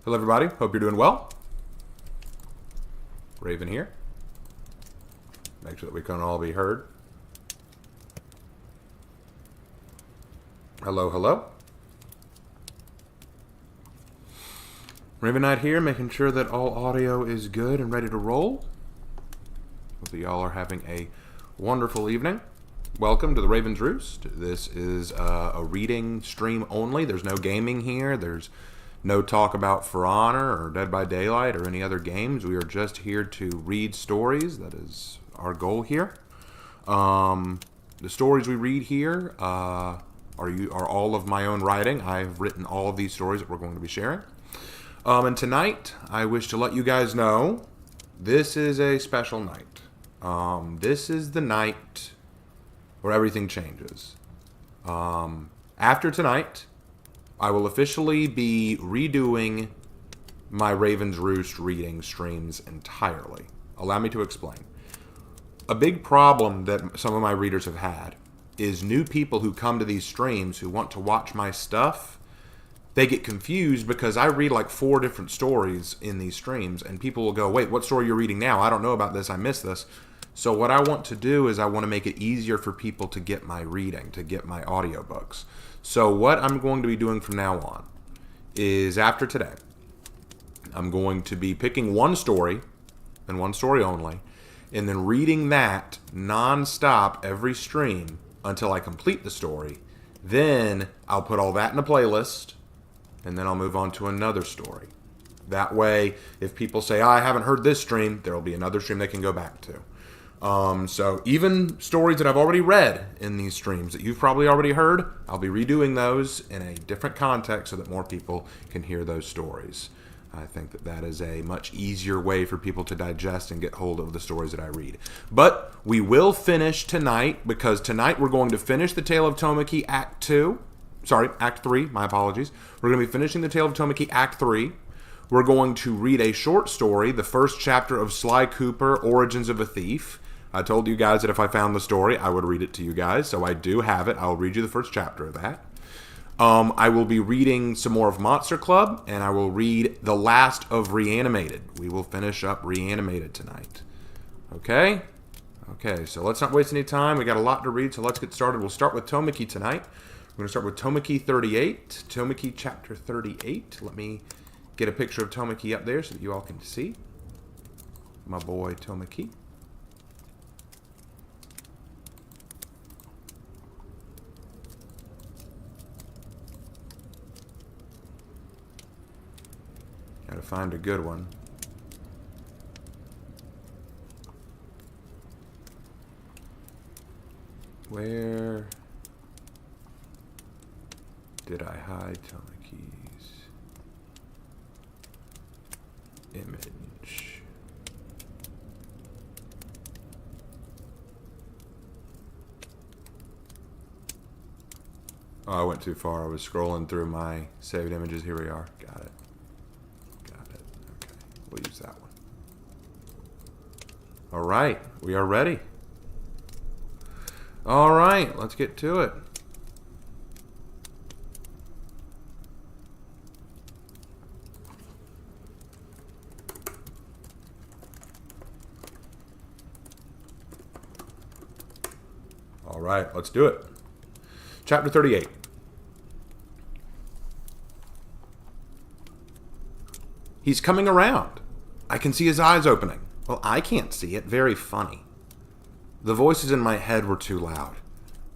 Hello everybody, hope you're doing well. Raven here. Make sure that we can all be heard. Hello, hello. Raven Knight here, making sure that all audio is good and ready to roll. Hope that y'all are having a wonderful evening. Welcome to the Raven's Roost. This is a reading stream only. There's no gaming here. There's no talk about For Honor or Dead by Daylight or any other games. We are just here to read stories. That is our goal here. The stories we read here are all of my own writing. I've written all of these stories that we're going to be sharing. And tonight, I wish to let you guys know this is a special night. This is the night where everything changes. After tonight, I will officially be redoing my Raven's Roost reading streams entirely. Allow me to explain. A big problem that some of my readers have had is new people who come to these streams who want to watch my stuff. They get confused because I read like 4 different stories in these streams, and people will go, wait, what story you're reading now? I don't know about this. I missed this. So what I want to do is I want to make it easier for people to get my reading, to get my audiobooks. So what I'm going to be doing from now on is after today, I'm going to be picking one story and one story only, and then reading that non-stop every stream until I complete the story. Then I'll put all that in a playlist, and then I'll move on to another story. That way, if people say, I haven't heard this stream, there will be another stream they can go back to. So even stories that I've already read in these streams that you've probably already heard, I'll be redoing those in a different context so that more people can hear those stories. I think that that is a much easier way for people to digest and get hold of the stories that I read. But we will finish tonight, because tonight we're going to finish The Tale of Tomoki Act 3, my apologies. We're going to be finishing The Tale of Tomoki Act 3. We're going to read a short story, the first chapter of Sly Cooper, Origins of a Thief. I told you guys that if I found the story, I would read it to you guys, so I do have it. I'll read you the first chapter of that. I will be reading some more of Monster Club, and I will read the last of Reanimated. We will finish up Reanimated tonight. Okay? Okay, so let's not waste any time. We got a lot to read, so let's get started. We'll start with Tomoki tonight. We're going to start with Tomoki 38, Tomoki chapter 38. Let me get a picture of Tomoki up there so that you all can see. My boy Tomoki. Gotta find a good one. Where did I hide Tomoki's image? Oh, I went too far. I was scrolling through my saved images. Here we are. Got it. Okay, we'll use that one. All right, we are ready. All right, let's get to it. All right, let's do it. Chapter 38. He's coming around. I can see his eyes opening. Well, I can't see it. Very funny. The voices in my head were too loud,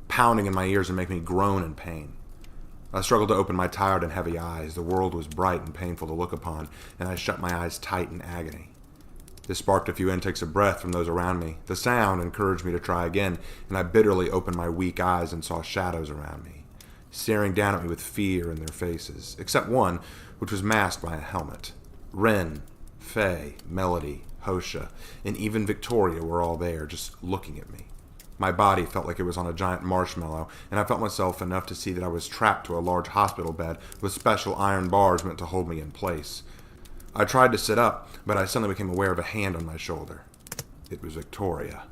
pounding in my ears and making me groan in pain. I struggled to open my tired and heavy eyes. The world was bright and painful to look upon, and I shut my eyes tight in agony. This sparked a few intakes of breath from those around me. The sound encouraged me to try again, and I bitterly opened my weak eyes and saw shadows around me, staring down at me with fear in their faces, except one, which was masked by a helmet. Ren, Faye, Melody, Hosha, and even Victoria were all there, just looking at me. My body felt like it was on a giant marshmallow, and I felt myself enough to see that I was trapped to a large hospital bed with special iron bars meant to hold me in place. I tried to sit up, but I suddenly became aware of a hand on my shoulder. It was Victoria.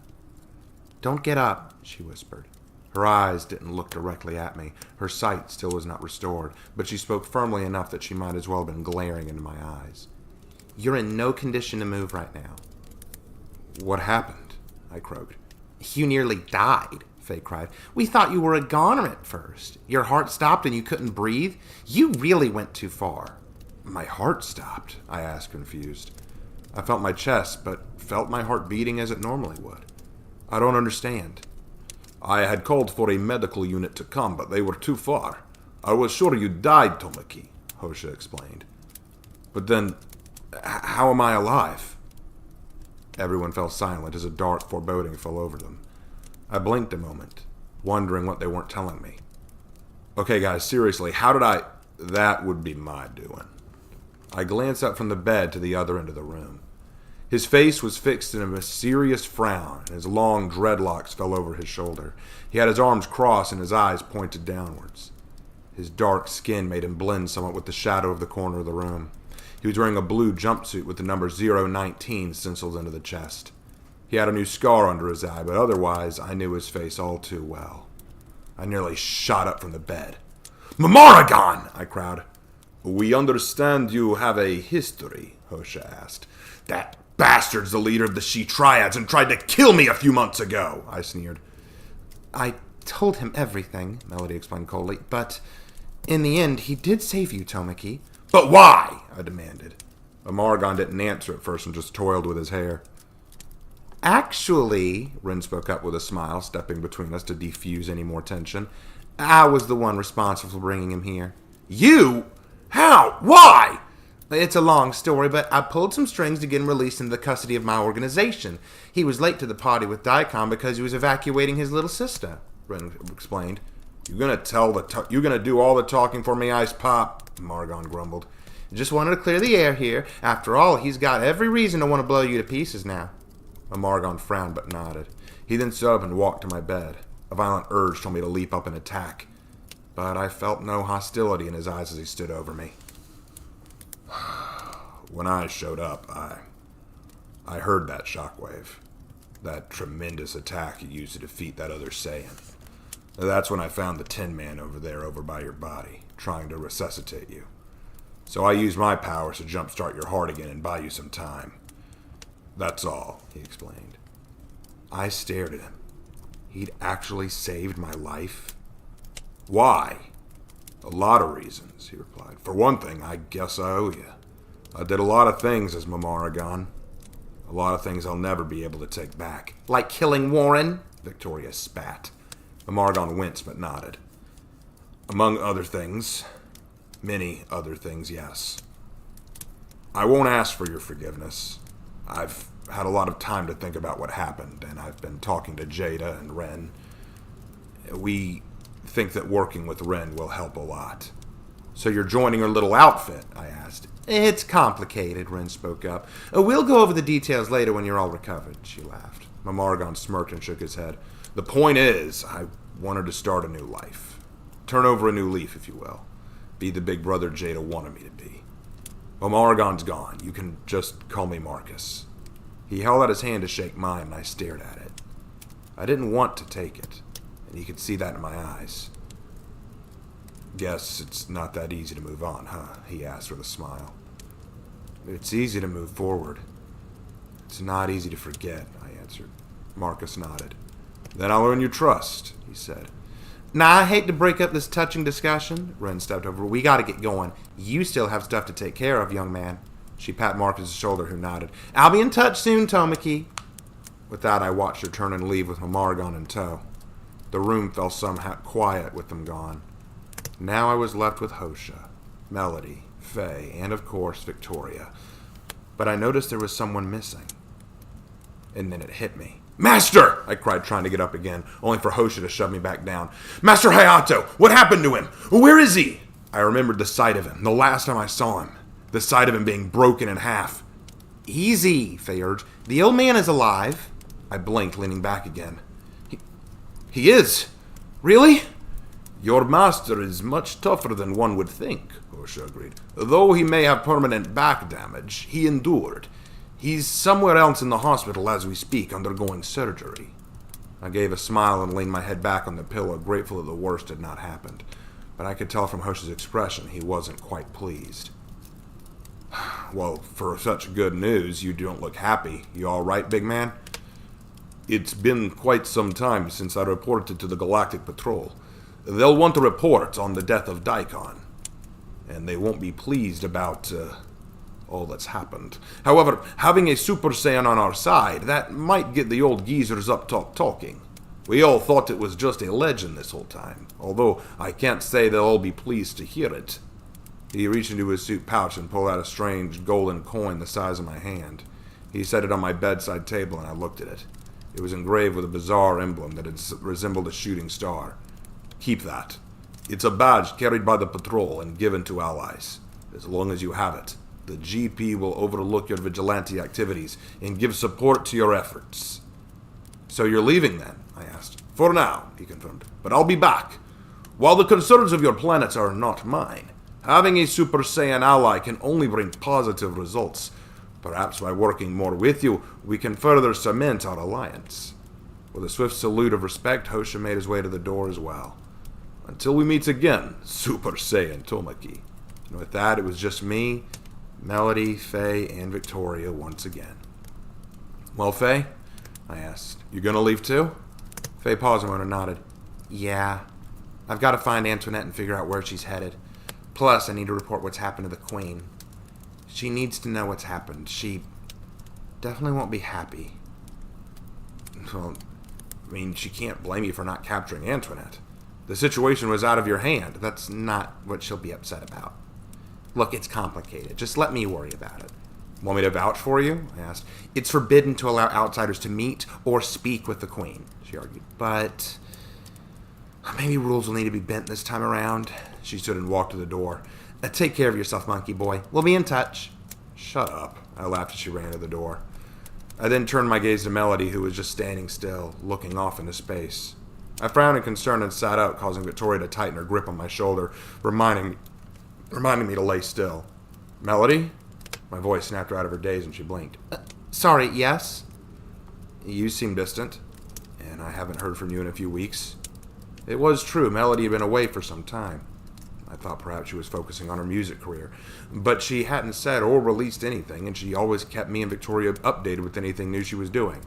"Don't get up," she whispered. Her eyes didn't look directly at me. Her sight still was not restored, but she spoke firmly enough that she might as well have been glaring into my eyes. "You're in no condition to move right now." "What happened?" I croaked. "You nearly died," Faye cried. "We thought you were a goner at first. Your heart stopped and you couldn't breathe. You really went too far." "My heart stopped?" I asked, confused. I felt my chest, but felt my heart beating as it normally would. "I don't understand." "I had called for a medical unit to come, but they were too far. I was sure you died, Tomaki," Hosha explained. "But then, how am I alive?" Everyone fell silent as a dark foreboding fell over them. I blinked a moment, wondering what they weren't telling me. "Okay, guys, seriously, how did I—" "That would be my doing." I glanced up from the bed to the other end of the room. His face was fixed in a mysterious frown, and his long dreadlocks fell over his shoulder. He had his arms crossed and his eyes pointed downwards. His dark skin made him blend somewhat with the shadow of the corner of the room. He was wearing a blue jumpsuit with the number 019 stenciled into the chest. He had a new scar under his eye, but otherwise I knew his face all too well. I nearly shot up from the bed. "Mamaragon!" I cried. "We understand you have a history," Hosha asked. "That bastard's the leader of the She-Triads and tried to kill me a few months ago," I sneered. "I told him everything," Melody explained coldly, "but in the end he did save you, Tomaki." "But why?" I demanded. Amargon didn't answer at first and just toiled with his hair. "Actually," Ren spoke up with a smile, stepping between us to defuse any more tension, "I was the one responsible for bringing him here." "You? How? Why?" "It's a long story, but I pulled some strings to get him released into the custody of my organization. He was late to the party with Daikon because he was evacuating his little sister," Ren explained. You gonna do all the talking for me, Ice Pop?" Margon grumbled. "Just wanted to clear the air here. After all, he's got every reason to want to blow you to pieces now." Margon frowned but nodded. He then stood up and walked to my bed. A violent urge told me to leap up and attack, but I felt no hostility in his eyes as he stood over me. When I showed up, I heard that shockwave. That tremendous attack you used to defeat that other Saiyan. That's when I found the Tin Man over by your body, trying to resuscitate you. So I used my powers to jumpstart your heart again and buy you some time. That's all," he explained. I stared at him. He'd actually saved my life? "Why?" "A lot of reasons," he replied. "For one thing, I guess I owe you. I did a lot of things as Mamaragon. A lot of things I'll never be able to take back." "Like killing Warren?" Victoria spat. Mamaragon winced but nodded. "Among other things. Many other things, yes. I won't ask for your forgiveness. I've had a lot of time to think about what happened, and I've been talking to Jada and Ren. We think that working with Ren will help a lot." "So you're joining her little outfit?" I asked. "It's complicated," Ren spoke up. "We'll go over the details later when you're all recovered," she laughed. Margon smirked and shook his head. "The point is, I wanted to start a new life. Turn over a new leaf, if you will. Be the big brother Jada wanted me to be. Margon's gone. You can just call me Marcus." He held out his hand to shake mine, and I stared at it. I didn't want to take it, and he could see that in my eyes. "Guess it's not that easy to move on, huh?" he asked with a smile. "It's easy to move forward. It's not easy to forget," I answered. Marcus nodded. "Then I'll earn your trust," he said. "Now, I hate to break up this touching discussion," Ren stepped over. "We gotta get going. You still have stuff to take care of, young man." She patted Marcus' shoulder, who nodded. "I'll be in touch soon, Tomaki." With that, I watched her turn and leave with Margon in tow. The room fell somehow quiet with them gone. Now I was left with Hosha, Melody, Faye, and of course, Victoria. But I noticed there was someone missing. And then it hit me. "Master!" I cried, trying to get up again, only for Hosha to shove me back down. "Master Hayato! What happened to him? Where is he?" I remembered the sight of him, the last time I saw him. The sight of him being broken in half. "Easy," Faye urged. "The old man is alive." I blinked, leaning back again. He is? Really?" "Your master is much tougher than one would think," Hosha agreed. "Though he may have permanent back damage, he endured. He's somewhere else in the hospital as we speak, undergoing surgery." I gave a smile and leaned my head back on the pillow, grateful that the worst had not happened. But I could tell from Hosh's expression he wasn't quite pleased. Well, for such good news, you don't look happy. You all right, big man? It's been quite some time since I reported to the Galactic Patrol. They'll want a report on the death of Daikon. And they won't be pleased about all that's happened. However, having a Super Saiyan on our side, that might get the old geezers up talking. We all thought it was just a legend this whole time, although I can't say they'll all be pleased to hear it. He reached into his suit pouch and pulled out a strange golden coin the size of my hand. He set it on my bedside table and I looked at it. It was engraved with a bizarre emblem that resembled a shooting star. Keep that. It's a badge carried by the patrol and given to allies. As long as you have it, the GP will overlook your vigilante activities and give support to your efforts. So you're leaving then? I asked. For now, he confirmed. But I'll be back. While the concerns of your planets are not mine, having a Super Saiyan ally can only bring positive results. Perhaps by working more with you, we can further cement our alliance. With a swift salute of respect, Hosha made his way to the door as well. Until we meet again, Super Saiyan Tomaki. And with that, it was just me, Melody, Faye, and Victoria once again. Well, Faye? I asked. You gonna leave too? Faye paused a moment and nodded. Yeah. I've got to find Antoinette and figure out where she's headed. Plus, I need to report what's happened to the Queen. She needs to know what's happened. She definitely won't be happy. Well, I mean, she can't blame you for not capturing Antoinette. The situation was out of your hand. That's not what she'll be upset about. Look, it's complicated. Just let me worry about it. Want me to vouch for you? I asked. It's forbidden to allow outsiders to meet or speak with the Queen, she argued. But maybe rules will need to be bent this time around. She stood and walked to the door. Take care of yourself, monkey boy. We'll be in touch. Shut up, I laughed as she ran to the door. I then turned my gaze to Melody, who was just standing still, looking off into space. I frowned in concern and sat up, causing Victoria to tighten her grip on my shoulder, reminding me to lay still. Melody? My voice snapped her out of her daze and she blinked. Sorry, yes? You seem distant, and I haven't heard from you in a few weeks. It was true, Melody had been away for some time. I thought perhaps she was focusing on her music career, but she hadn't said or released anything, and she always kept me and Victoria updated with anything new she was doing.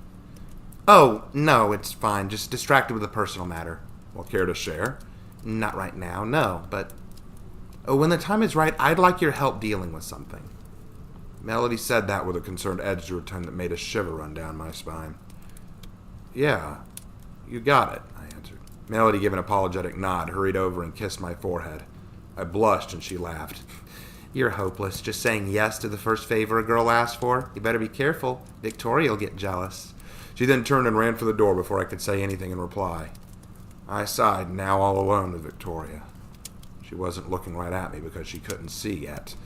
Oh, no, it's fine. Just distracted with a personal matter. Well, care to share? Not right now, no, but when the time is right, I'd like your help dealing with something. Melody said that with a concerned edge to her tone that made a shiver run down my spine. Yeah, you got it, I answered. Melody gave an apologetic nod, hurried over, and kissed my forehead. I blushed, and she laughed. You're hopeless, just saying yes to the first favor a girl asks for. You better be careful. Victoria'll get jealous. She then turned and ran for the door before I could say anything in reply. I sighed, now all alone with Victoria. She wasn't looking right at me because she couldn't see yet,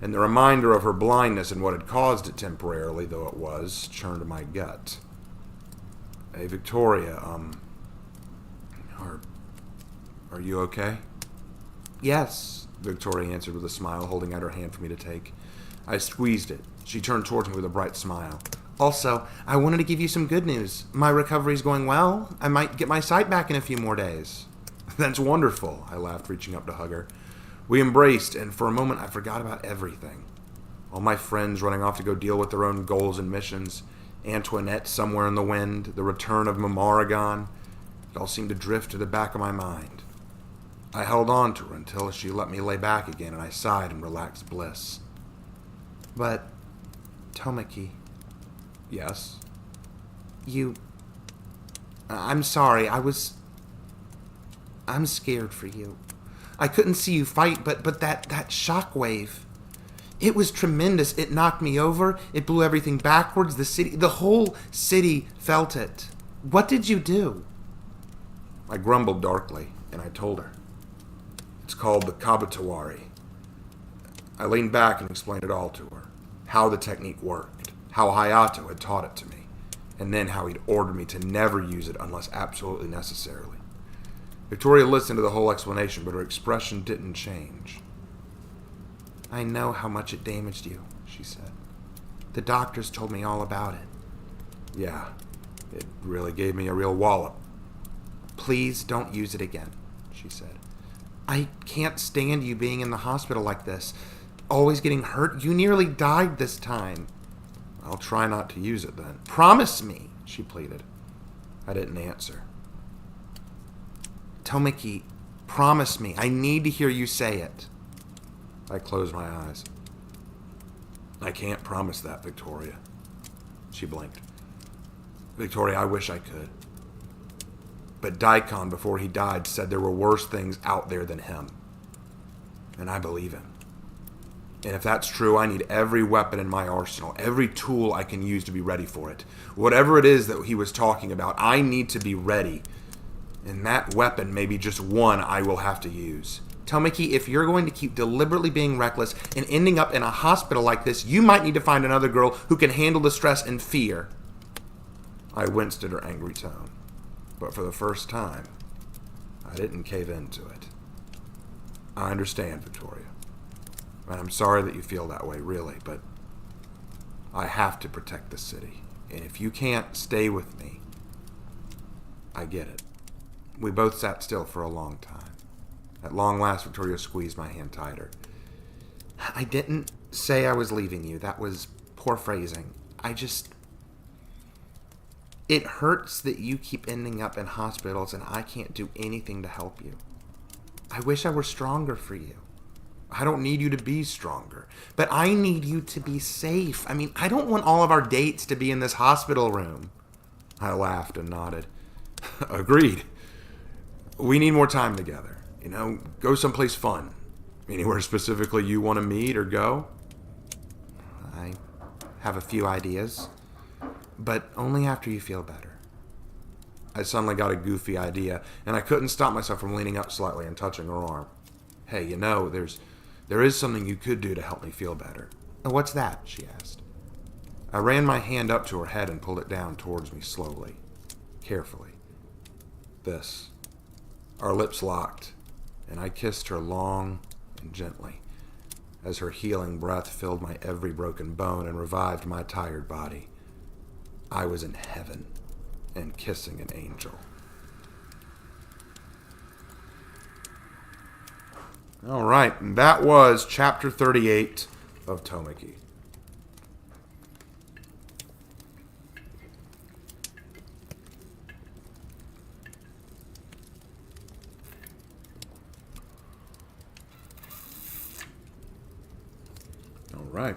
and the reminder of her blindness and what had caused it temporarily, though it was, churned my gut. Hey, Victoria, are you okay? Yes, Victoria answered with a smile, holding out her hand for me to take. I squeezed it. She turned towards me with a bright smile. Also, I wanted to give you some good news. My recovery's going well. I might get my sight back in a few more days. That's wonderful, I laughed, reaching up to hug her. We embraced, and for a moment I forgot about everything. All my friends running off to go deal with their own goals and missions, Antoinette somewhere in the wind, the return of Mamaragon. It all seemed to drift to the back of my mind. I held on to her until she let me lay back again, and I sighed in relaxed bliss. But, Tomaki. Yes? I'm sorry, I'm scared for you. I couldn't see you fight, but that shockwave, it was tremendous. It knocked me over. It blew everything backwards. The whole city felt it. What did you do? I grumbled darkly, and I told her. It's called the Kabatawari. I leaned back and explained it all to her. How the technique worked. How Hayato had taught it to me. And then how he'd ordered me to never use it unless absolutely necessarily. Victoria listened to the whole explanation, but her expression didn't change. I know how much it damaged you, she said. The doctors told me all about it. Yeah, it really gave me a real wallop. Please don't use it again, she said. I can't stand you being in the hospital like this. Always getting hurt. You nearly died this time. I'll try not to use it then. Promise me, she pleaded. I didn't answer. Tomiki, promise me. I need to hear you say it. I closed my eyes. I can't promise that, Victoria. She blinked. Victoria, I wish I could. But Daikon, before he died, said there were worse things out there than him. And I believe him. And if that's true, I need every weapon in my arsenal, every tool I can use to be ready for it. Whatever it is that he was talking about, I need to be ready. And that weapon may be just one I will have to use. Tomiki, if you're going to keep deliberately being reckless and ending up in a hospital like this, you might need to find another girl who can handle the stress and fear. I winced at her angry tone. But for the first time, I didn't cave into it. I understand, Victoria. And I'm sorry that you feel that way, really, but I have to protect the city. And if you can't stay with me, I get it. We both sat still for a long time. At long last, Victoria squeezed my hand tighter. I didn't say I was leaving you. That was poor phrasing. It hurts that you keep ending up in hospitals and I can't do anything to help you. I wish I were stronger for you. I don't need you to be stronger. But I need you to be safe. I mean, I don't want all of our dates to be in this hospital room. I laughed and nodded. Agreed. We need more time together. Go someplace fun. Anywhere specifically you want to meet or go? I have a few ideas, but only after you feel better. I suddenly got a goofy idea, and I couldn't stop myself from leaning up slightly and touching her arm. Hey, there is something you could do to help me feel better. What's that? She asked. I ran my hand up to her head and pulled it down towards me slowly, carefully. This. Our lips locked, and I kissed her long and gently, as her healing breath filled my every broken bone and revived my tired body. I was in heaven and kissing an angel. All right, and that was chapter 38 of Tomiki. All right.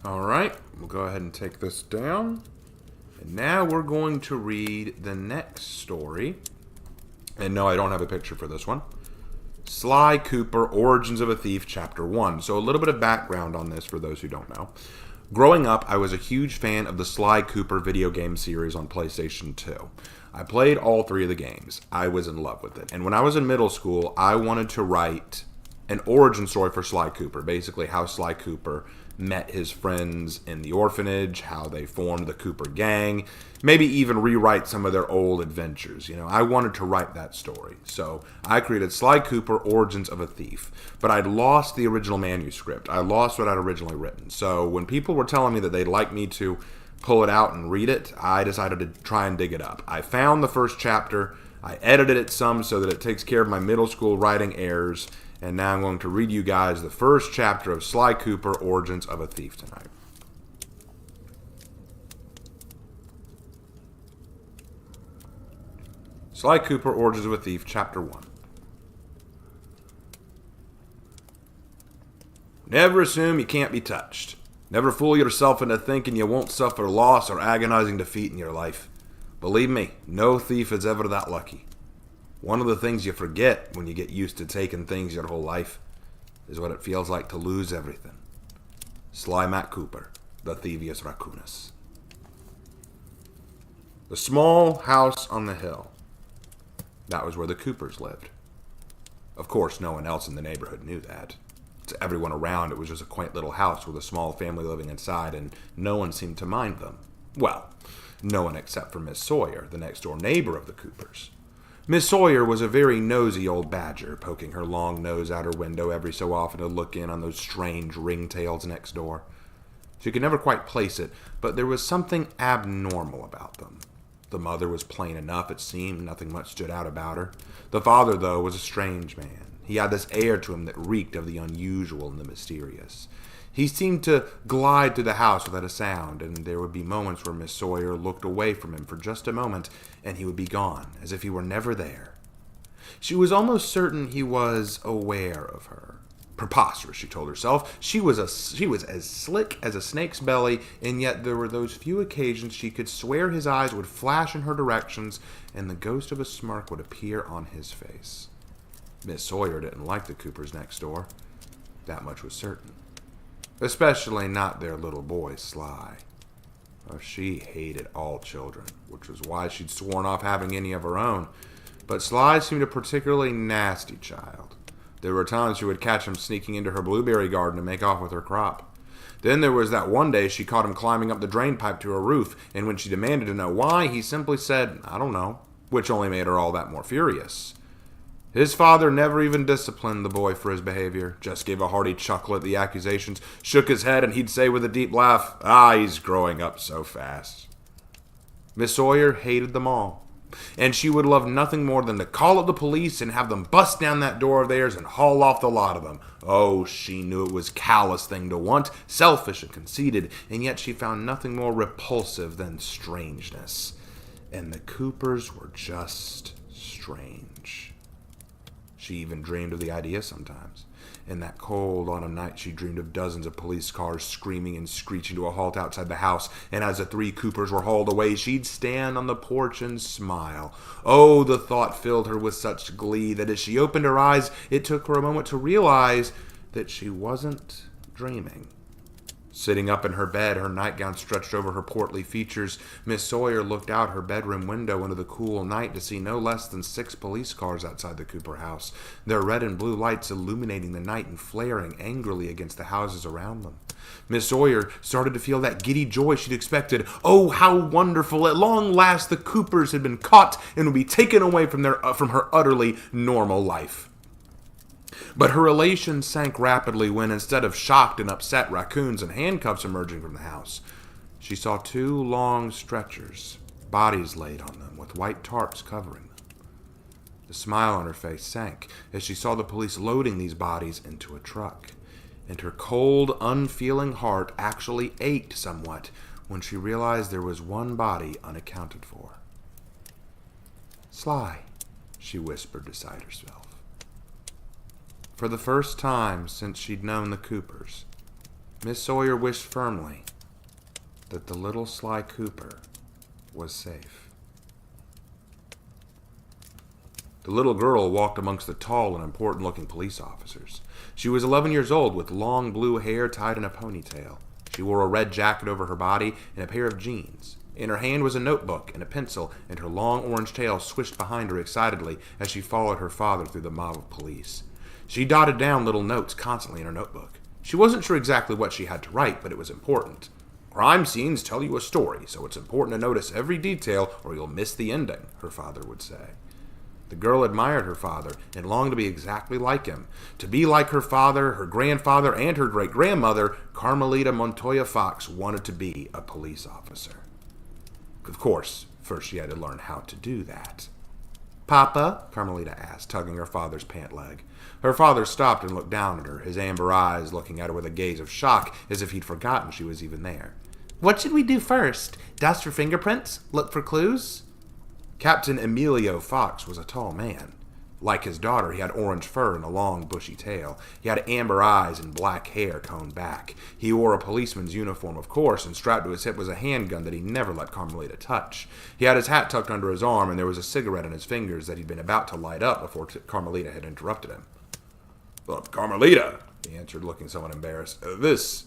All right, we'll go ahead and take this down. And now we're going to read the next story. And no, I don't have a picture for this one. Sly Cooper, Origins of a Thief, Chapter 1. So a little bit of background on this for those who don't know. Growing up, I was a huge fan of the Sly Cooper video game series on PlayStation 2. I played all 3 of the games. I was in love with it. And when I was in middle school, I wanted to write an origin story for Sly Cooper. Basically, how Sly Cooper met his friends in the orphanage, how they formed the Cooper gang, maybe even rewrite some of their old adventures. I wanted to write that story. So I created Sly Cooper, Origins of a Thief. But I'd lost the original manuscript. I lost what I'd originally written. So when people were telling me that they'd like me to pull it out and read it, I decided to try and dig it up. I found the first chapter. I edited it some so that it takes care of my middle school writing errors. And now I'm going to read you guys the first chapter of Sly Cooper, Origins of a Thief tonight. Sly Cooper, Origins of a Thief, Chapter 1. Never assume you can't be touched. Never fool yourself into thinking you won't suffer loss or agonizing defeat in your life. Believe me, no thief is ever that lucky. One of the things you forget when you get used to taking things your whole life is what it feels like to lose everything. Sly Matt Cooper, the Thievius Raccoonus. The small house on the hill. That was where the Coopers lived. Of course, no one else in the neighborhood knew that. To everyone around, it was just a quaint little house with a small family living inside, and no one seemed to mind them. Well, no one except for Miss Sawyer, the next-door neighbor of the Coopers. Miss Sawyer was a very nosy old badger, poking her long nose out her window every so often to look in on those strange ringtails next door. She could never quite place it, but there was something abnormal about them. The mother was plain enough, it seemed. Nothing much stood out about her. The father, though, was a strange man. He had this air to him that reeked of the unusual and the mysterious. He seemed to glide through the house without a sound, and there would be moments where Miss Sawyer looked away from him for just a moment, and he would be gone, as if he were never there. She was almost certain he was aware of her. Preposterous, she told herself. She was as slick as a snake's belly, and yet there were those few occasions she could swear his eyes would flash in her directions, and the ghost of a smirk would appear on his face. Miss Sawyer didn't like the Coopers next door. That much was certain. Especially not their little boy, Sly. Oh, she hated all children, which was why she'd sworn off having any of her own. But Sly seemed a particularly nasty child. There were times she would catch him sneaking into her blueberry garden to make off with her crop. Then there was that one day she caught him climbing up the drain pipe to her roof, and when she demanded to know why, he simply said, "I don't know," which only made her all that more furious. His father never even disciplined the boy for his behavior, just gave a hearty chuckle at the accusations, shook his head, and he'd say with a deep laugh, "He's growing up so fast." Miss Sawyer hated them all, and she would love nothing more than to call up the police and have them bust down that door of theirs and haul off the lot of them. Oh, she knew it was a callous thing to want, selfish and conceited, and yet she found nothing more repulsive than strangeness. And the Coopers were just strange. She even dreamed of the idea sometimes. In that cold autumn night, she dreamed of dozens of police cars screaming and screeching to a halt outside the house, and as the three Coopers were hauled away, she'd stand on the porch and smile. Oh, the thought filled her with such glee that as she opened her eyes, it took her a moment to realize that she wasn't dreaming. Sitting up in her bed, her nightgown stretched over her portly features, Miss Sawyer looked out her bedroom window into the cool night to see no less than 6 police cars outside the Cooper house, their red and blue lights illuminating the night and flaring angrily against the houses around them. Miss Sawyer started to feel that giddy joy she'd expected. Oh, how wonderful! At long last the Coopers had been caught and would be taken away from her utterly normal life. But her elation sank rapidly when, instead of shocked and upset raccoons and handcuffs emerging from the house, she saw 2 long stretchers, bodies laid on them, with white tarps covering them. The smile on her face sank as she saw the police loading these bodies into a truck, and her cold, unfeeling heart actually ached somewhat when she realized there was one body unaccounted for. "Sly," she whispered beside herself. For the first time since she'd known the Coopers, Miss Sawyer wished firmly that the little Sly Cooper was safe. The little girl walked amongst the tall and important-looking police officers. She was 11 years old, with long blue hair tied in a ponytail. She wore a red jacket over her body and a pair of jeans. In her hand was a notebook and a pencil, and her long orange tail swished behind her excitedly as she followed her father through the mob of police. She dotted down little notes constantly in her notebook. She wasn't sure exactly what she had to write, but it was important. "Crime scenes tell you a story, so it's important to notice every detail or you'll miss the ending," her father would say. The girl admired her father and longed to be exactly like him. To be like her father, her grandfather, and her great-grandmother, Carmelita Montoya Fox wanted to be a police officer. Of course, first she had to learn how to do that. "Papa?" Carmelita asked, tugging her father's pant leg. Her father stopped and looked down at her, his amber eyes looking at her with a gaze of shock, as if he'd forgotten she was even there. "What should we do first? Dust for fingerprints? Look for clues?" Captain Emilio Fox was a tall man. Like his daughter, he had orange fur and a long, bushy tail. He had amber eyes and black hair combed back. He wore a policeman's uniform, of course, and strapped to his hip was a handgun that he never let Carmelita touch. He had his hat tucked under his arm, and there was a cigarette in his fingers that he'd been about to light up before Carmelita had interrupted him. "Well, Carmelita," he answered, looking somewhat embarrassed, This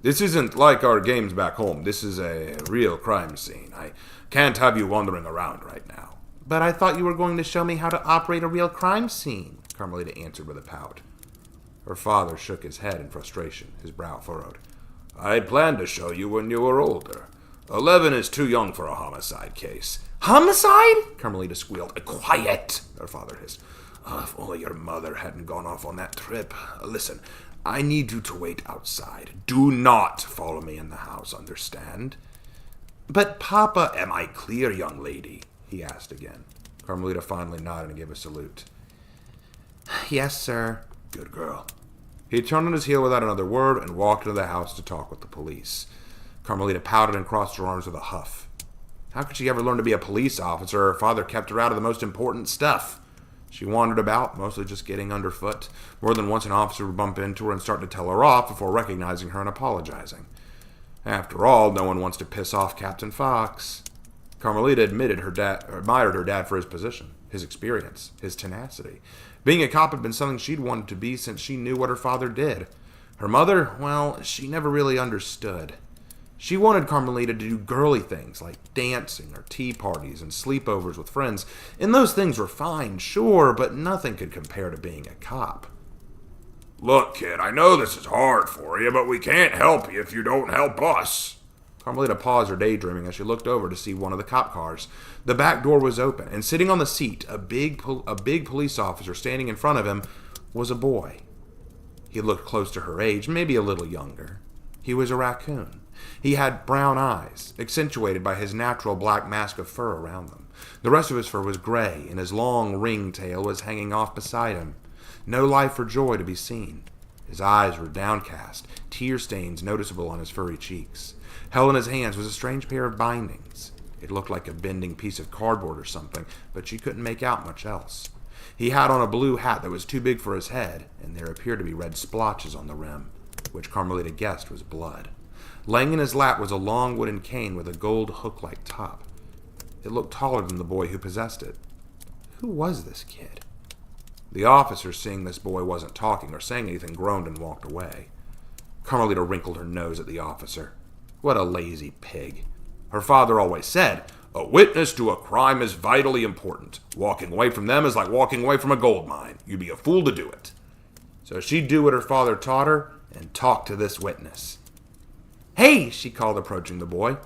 isn't like our games back home. This is a real crime scene. I can't have you wandering around right now." "But I thought you were going to show me how to operate a real crime scene," Carmelita answered with a pout. Her father shook his head in frustration, his brow furrowed. "I planned to show you when you were older. 11 is too young for a homicide case. Homicide? Carmelita squealed. Quiet, her father hissed. If only your mother hadn't gone off on that trip. Listen, I need you to wait outside. Do not follow me in the house, understand? But, Papa... Am I clear, young lady? He asked again. Carmelita finally nodded and gave a salute. Yes, sir. Good girl. He turned on his heel without another word and walked into the house to talk with the police. Carmelita pouted and crossed her arms with a huff. How could she ever learn to be a police officer? Her father kept her out of the most important stuff. She wandered about, mostly just getting underfoot. More than once an officer would bump into her and start to tell her off before recognizing her and apologizing. After all, no one wants to piss off Captain Fox. Carmelita admitted admired her dad for his position, his experience, his tenacity. Being a cop had been something she'd wanted to be since she knew what her father did. Her mother, well, she never really understood. She wanted Carmelita to do girly things like dancing or tea parties and sleepovers with friends, and those things were fine, sure, but nothing could compare to being a cop. Look, kid, I know this is hard for you, but we can't help you if you don't help us. Carmelita paused her daydreaming as she looked over to see one of the cop cars. The back door was open, and sitting on the seat, a big police officer standing in front of him, was a boy. He looked close to her age, maybe a little younger. He was a raccoon. He had brown eyes, accentuated by his natural black mask of fur around them. The rest of his fur was gray, and his long ringtail was hanging off beside him. No life or joy to be seen. His eyes were downcast, tear stains noticeable on his furry cheeks. Held in his hands was a strange pair of bindings. It looked like a bending piece of cardboard or something, but she couldn't make out much else. He had on a blue hat that was too big for his head, and there appeared to be red splotches on the rim, which Carmelita guessed was blood. Laying in his lap was a long wooden cane with a gold hook-like top. It looked taller than the boy who possessed it. Who was this kid? The officer, seeing this boy wasn't talking or saying anything, groaned and walked away. Carmelita wrinkled her nose at the officer. What a lazy pig. Her father always said, A witness to a crime is vitally important. Walking away from them is like walking away from a gold mine. You'd be a fool to do it. So she'd do what her father taught her and talk to this witness. Hey, she called, approaching the boy.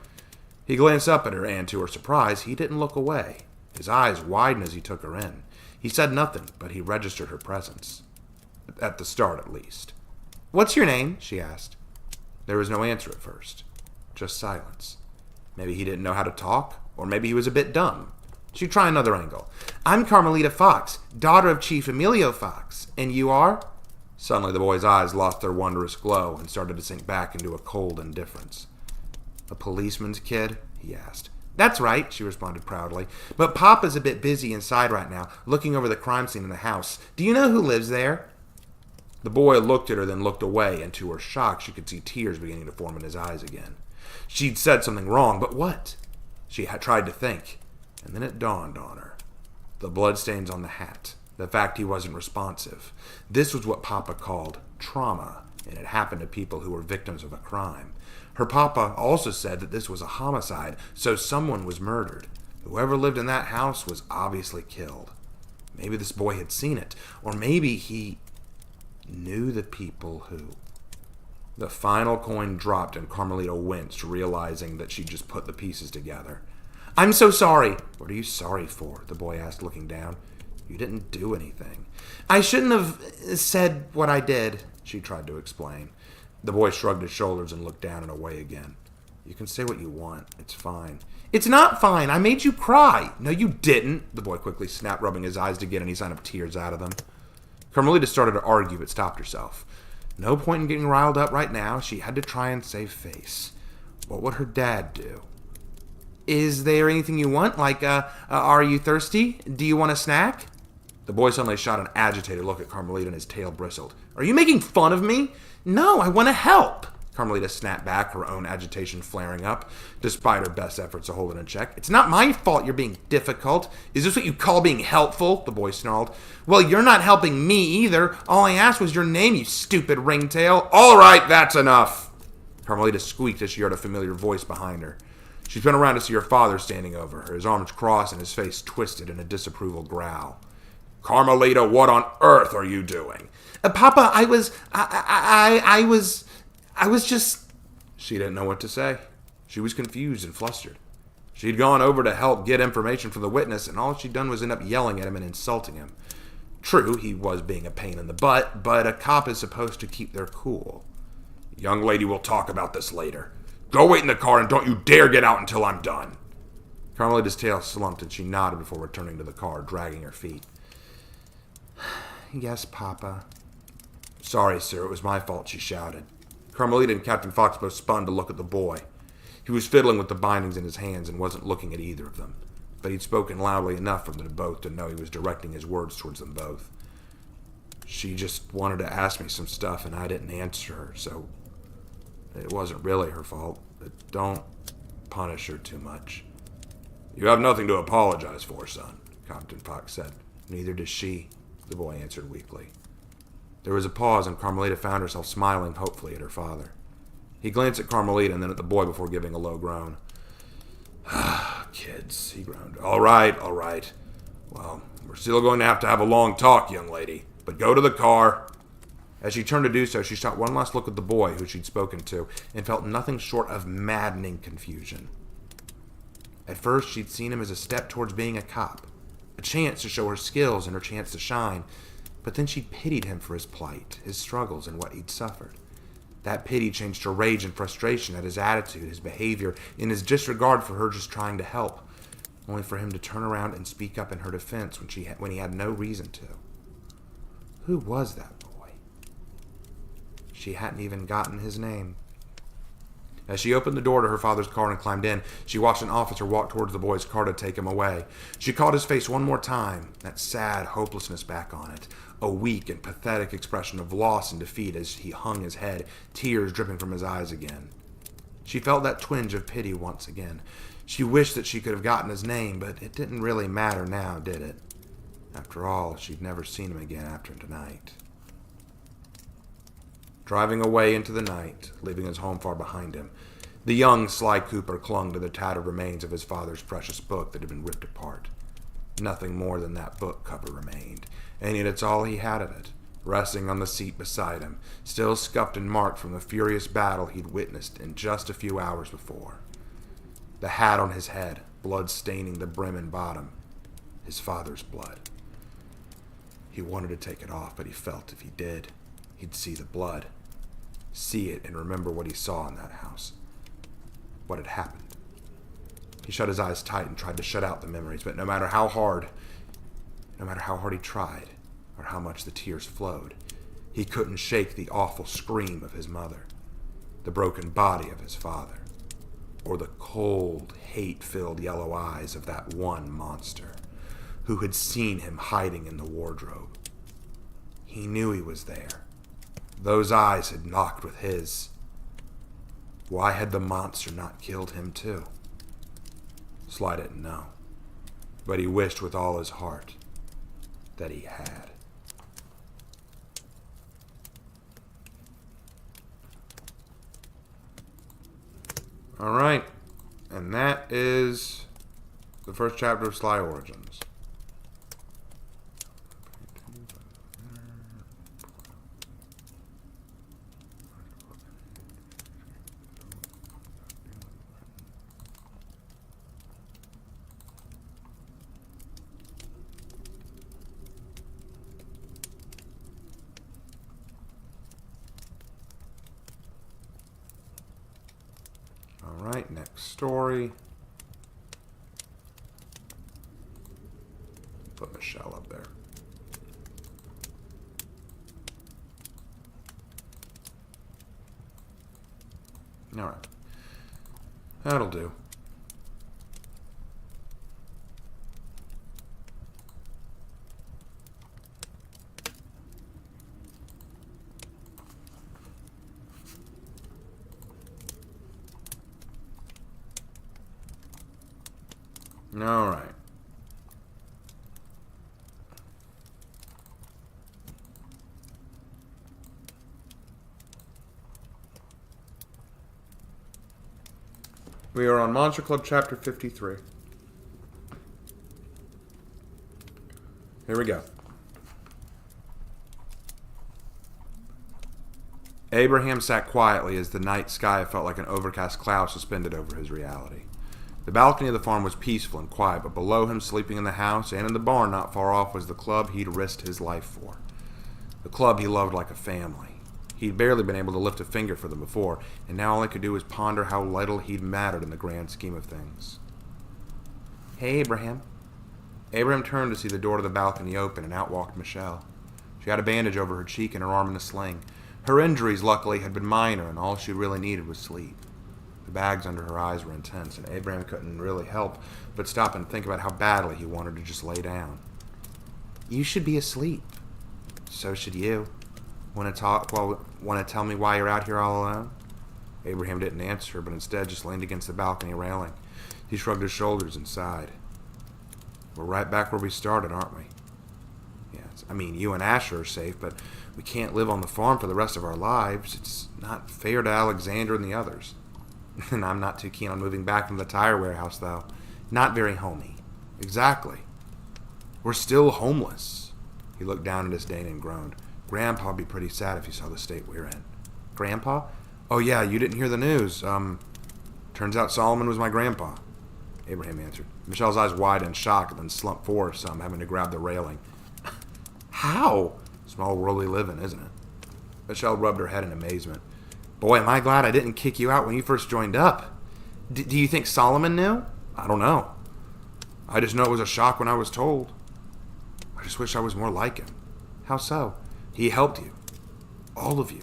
He glanced up at her, and to her surprise, he didn't look away. His eyes widened as he took her in. He said nothing, but he registered her presence. At the start, at least. What's your name? She asked. There was no answer at first. Just silence. Maybe he didn't know how to talk, or maybe he was a bit dumb. She'd try another angle. I'm Carmelita Fox, daughter of Chief Emilio Fox. And you are? Suddenly the boy's eyes lost their wondrous glow and started to sink back into a cold indifference. A policeman's kid? He asked. That's right, she responded proudly. But Papa's a bit busy inside right now, looking over the crime scene in the house. Do you know who lives there? The boy looked at her, then looked away, and to her shock, she could see tears beginning to form in his eyes again. She'd said something wrong, but what? She had tried to think, and then it dawned on her. The bloodstains on the hat. The fact he wasn't responsive. This was what Papa called trauma, and it happened to people who were victims of a crime. Her Papa also said that this was a homicide, so someone was murdered. Whoever lived in that house was obviously killed. Maybe this boy had seen it, or maybe he knew the people who... The final coin dropped and Carmelita winced, realizing that she'd just put the pieces together. I'm so sorry. What are you sorry for? The boy asked, looking down. You didn't do anything. I shouldn't have said what I did, she tried to explain. The boy shrugged his shoulders and looked down and away again. You can say what you want. It's fine. It's not fine. I made you cry. No, you didn't, the boy quickly snapped, rubbing his eyes to get any sign of tears out of them. Carmelita started to argue, but stopped herself. No point in getting riled up right now. She had to try and save face. What would her dad do? Is there anything you want? Like, are you thirsty? Do you want a snack? The boy suddenly shot an agitated look at Carmelita and his tail bristled. Are you making fun of me? No, I want to help. Carmelita snapped back, her own agitation flaring up, despite her best efforts to hold it in check. It's not my fault you're being difficult. Is this what you call being helpful? The boy snarled. Well, you're not helping me either. All I asked was your name, you stupid ringtail. All right, that's enough. Carmelita squeaked as she heard a familiar voice behind her. She spun around to see her father standing over her, his arms crossed and his face twisted in a disapproval growl. Carmelita, what on earth are you doing? Papa, I was just... She didn't know what to say. She was confused and flustered. She'd gone over to help get information from the witness, and all she'd done was end up yelling at him and insulting him. True, he was being a pain in the butt, but a cop is supposed to keep their cool. Young lady, we'll talk about this later. Go wait in the car and don't you dare get out until I'm done. Carmelita's tail slumped and she nodded before returning to the car, dragging her feet. Yes, Papa. Sorry, sir, it was my fault, she shouted. Carmelita and Captain Fox both spun to look at the boy. He was fiddling with the bindings in his hands and wasn't looking at either of them, but he'd spoken loudly enough for them both to know he was directing his words towards them both. She just wanted to ask me some stuff and I didn't answer her, so it wasn't really her fault. But don't punish her too much. You have nothing to apologize for, son, Captain Fox said. Neither does she, the boy answered weakly. There was a pause, and Carmelita found herself smiling hopefully at her father. He glanced at Carmelita and then at the boy before giving a low groan. Kids, he groaned. All right. Well, we're still going to have a long talk, young lady. But go to the car. As she turned to do so, she shot one last look at the boy who she'd spoken to and felt nothing short of maddening confusion. At first, she'd seen him as a step towards being a cop, a chance to show her skills and her chance to shine, but then she pitied him for his plight, his struggles, and what he'd suffered. That pity changed to rage and frustration at his attitude, his behavior, and his disregard for her just trying to help, only for him to turn around and speak up in her defense when he had no reason to. Who was that boy? She hadn't even gotten his name. As she opened the door to her father's car and climbed in, she watched an officer walk towards the boy's car to take him away. She caught his face one more time, that sad hopelessness back on it, a weak and pathetic expression of loss and defeat as he hung his head, tears dripping from his eyes again. She felt that twinge of pity once again. She wished that she could have gotten his name, but it didn't really matter now, did it? After all, she'd never seen him again after tonight. Driving away into the night, leaving his home far behind him, the young Sly Cooper clung to the tattered remains of his father's precious book that had been ripped apart. Nothing more than that book cover remained, and yet it's all he had of it, resting on the seat beside him, still scuffed and marked from the furious battle he'd witnessed in just a few hours before. The hat on his head, blood staining the brim and bottom, his father's blood. He wanted to take it off, but he felt if he did, he'd see the blood. See it and remember what he saw in that house. What had happened. He shut his eyes tight and tried to shut out the memories, but no matter how hard he tried, or how much the tears flowed, he couldn't shake the awful scream of his mother, the broken body of his father, or the cold, hate-filled yellow eyes of that one monster who had seen him hiding in the wardrobe. He knew he was there. Those eyes had knocked with his. Why had the monster not killed him too? Sly didn't know, but he wished with all his heart that he had. All right, and that is the first chapter of Sly Origins. Alright, next story. Put Michelle up there. Alright. That'll do. All right. We are on Monster Club Chapter 53. Here we go. Abraham sat quietly as the night sky felt like an overcast cloud suspended over his reality. The balcony of the farm was peaceful and quiet, but below him, sleeping in the house and in the barn not far off, was the club he'd risked his life for. The club he loved like a family. He'd barely been able to lift a finger for them before, and now all he could do was ponder how little he'd mattered in the grand scheme of things. "Hey, Abraham." Abraham turned to see the door to the balcony open, and out walked Michelle. She had a bandage over her cheek and her arm in a sling. Her injuries, luckily, had been minor, and all she really needed was sleep. The bags under her eyes were intense, and Abraham couldn't really help but stop and think about how badly he wanted to just lay down. "You should be asleep." "So should you. Want to tell me why you're out here all alone?" Abraham didn't answer, but instead just leaned against the balcony railing. He shrugged his shoulders and sighed. "We're right back where we started, aren't we? Yes, I mean, you and Asher are safe, but we can't live on the farm for the rest of our lives. It's not fair to Alexander and the others. And I'm not too keen on moving back from the tire warehouse, though. Not very homey." "Exactly. We're still homeless." He looked down in disdain and groaned. "Grandpa'd be pretty sad if he saw the state we're in." "Grandpa? Oh yeah, you didn't hear the news. Turns out Solomon was my grandpa," Abraham answered. Michelle's eyes widened in shock and then slumped forward some, having to grab the railing. "How?" "Small world we live in, isn't it?" Michelle rubbed her head in amazement. "Boy, am I glad I didn't kick you out when you first joined up. Do you think Solomon knew?" "I don't know. I just know it was a shock when I was told. I just wish I was more like him." "How so?" "He helped you. All of you.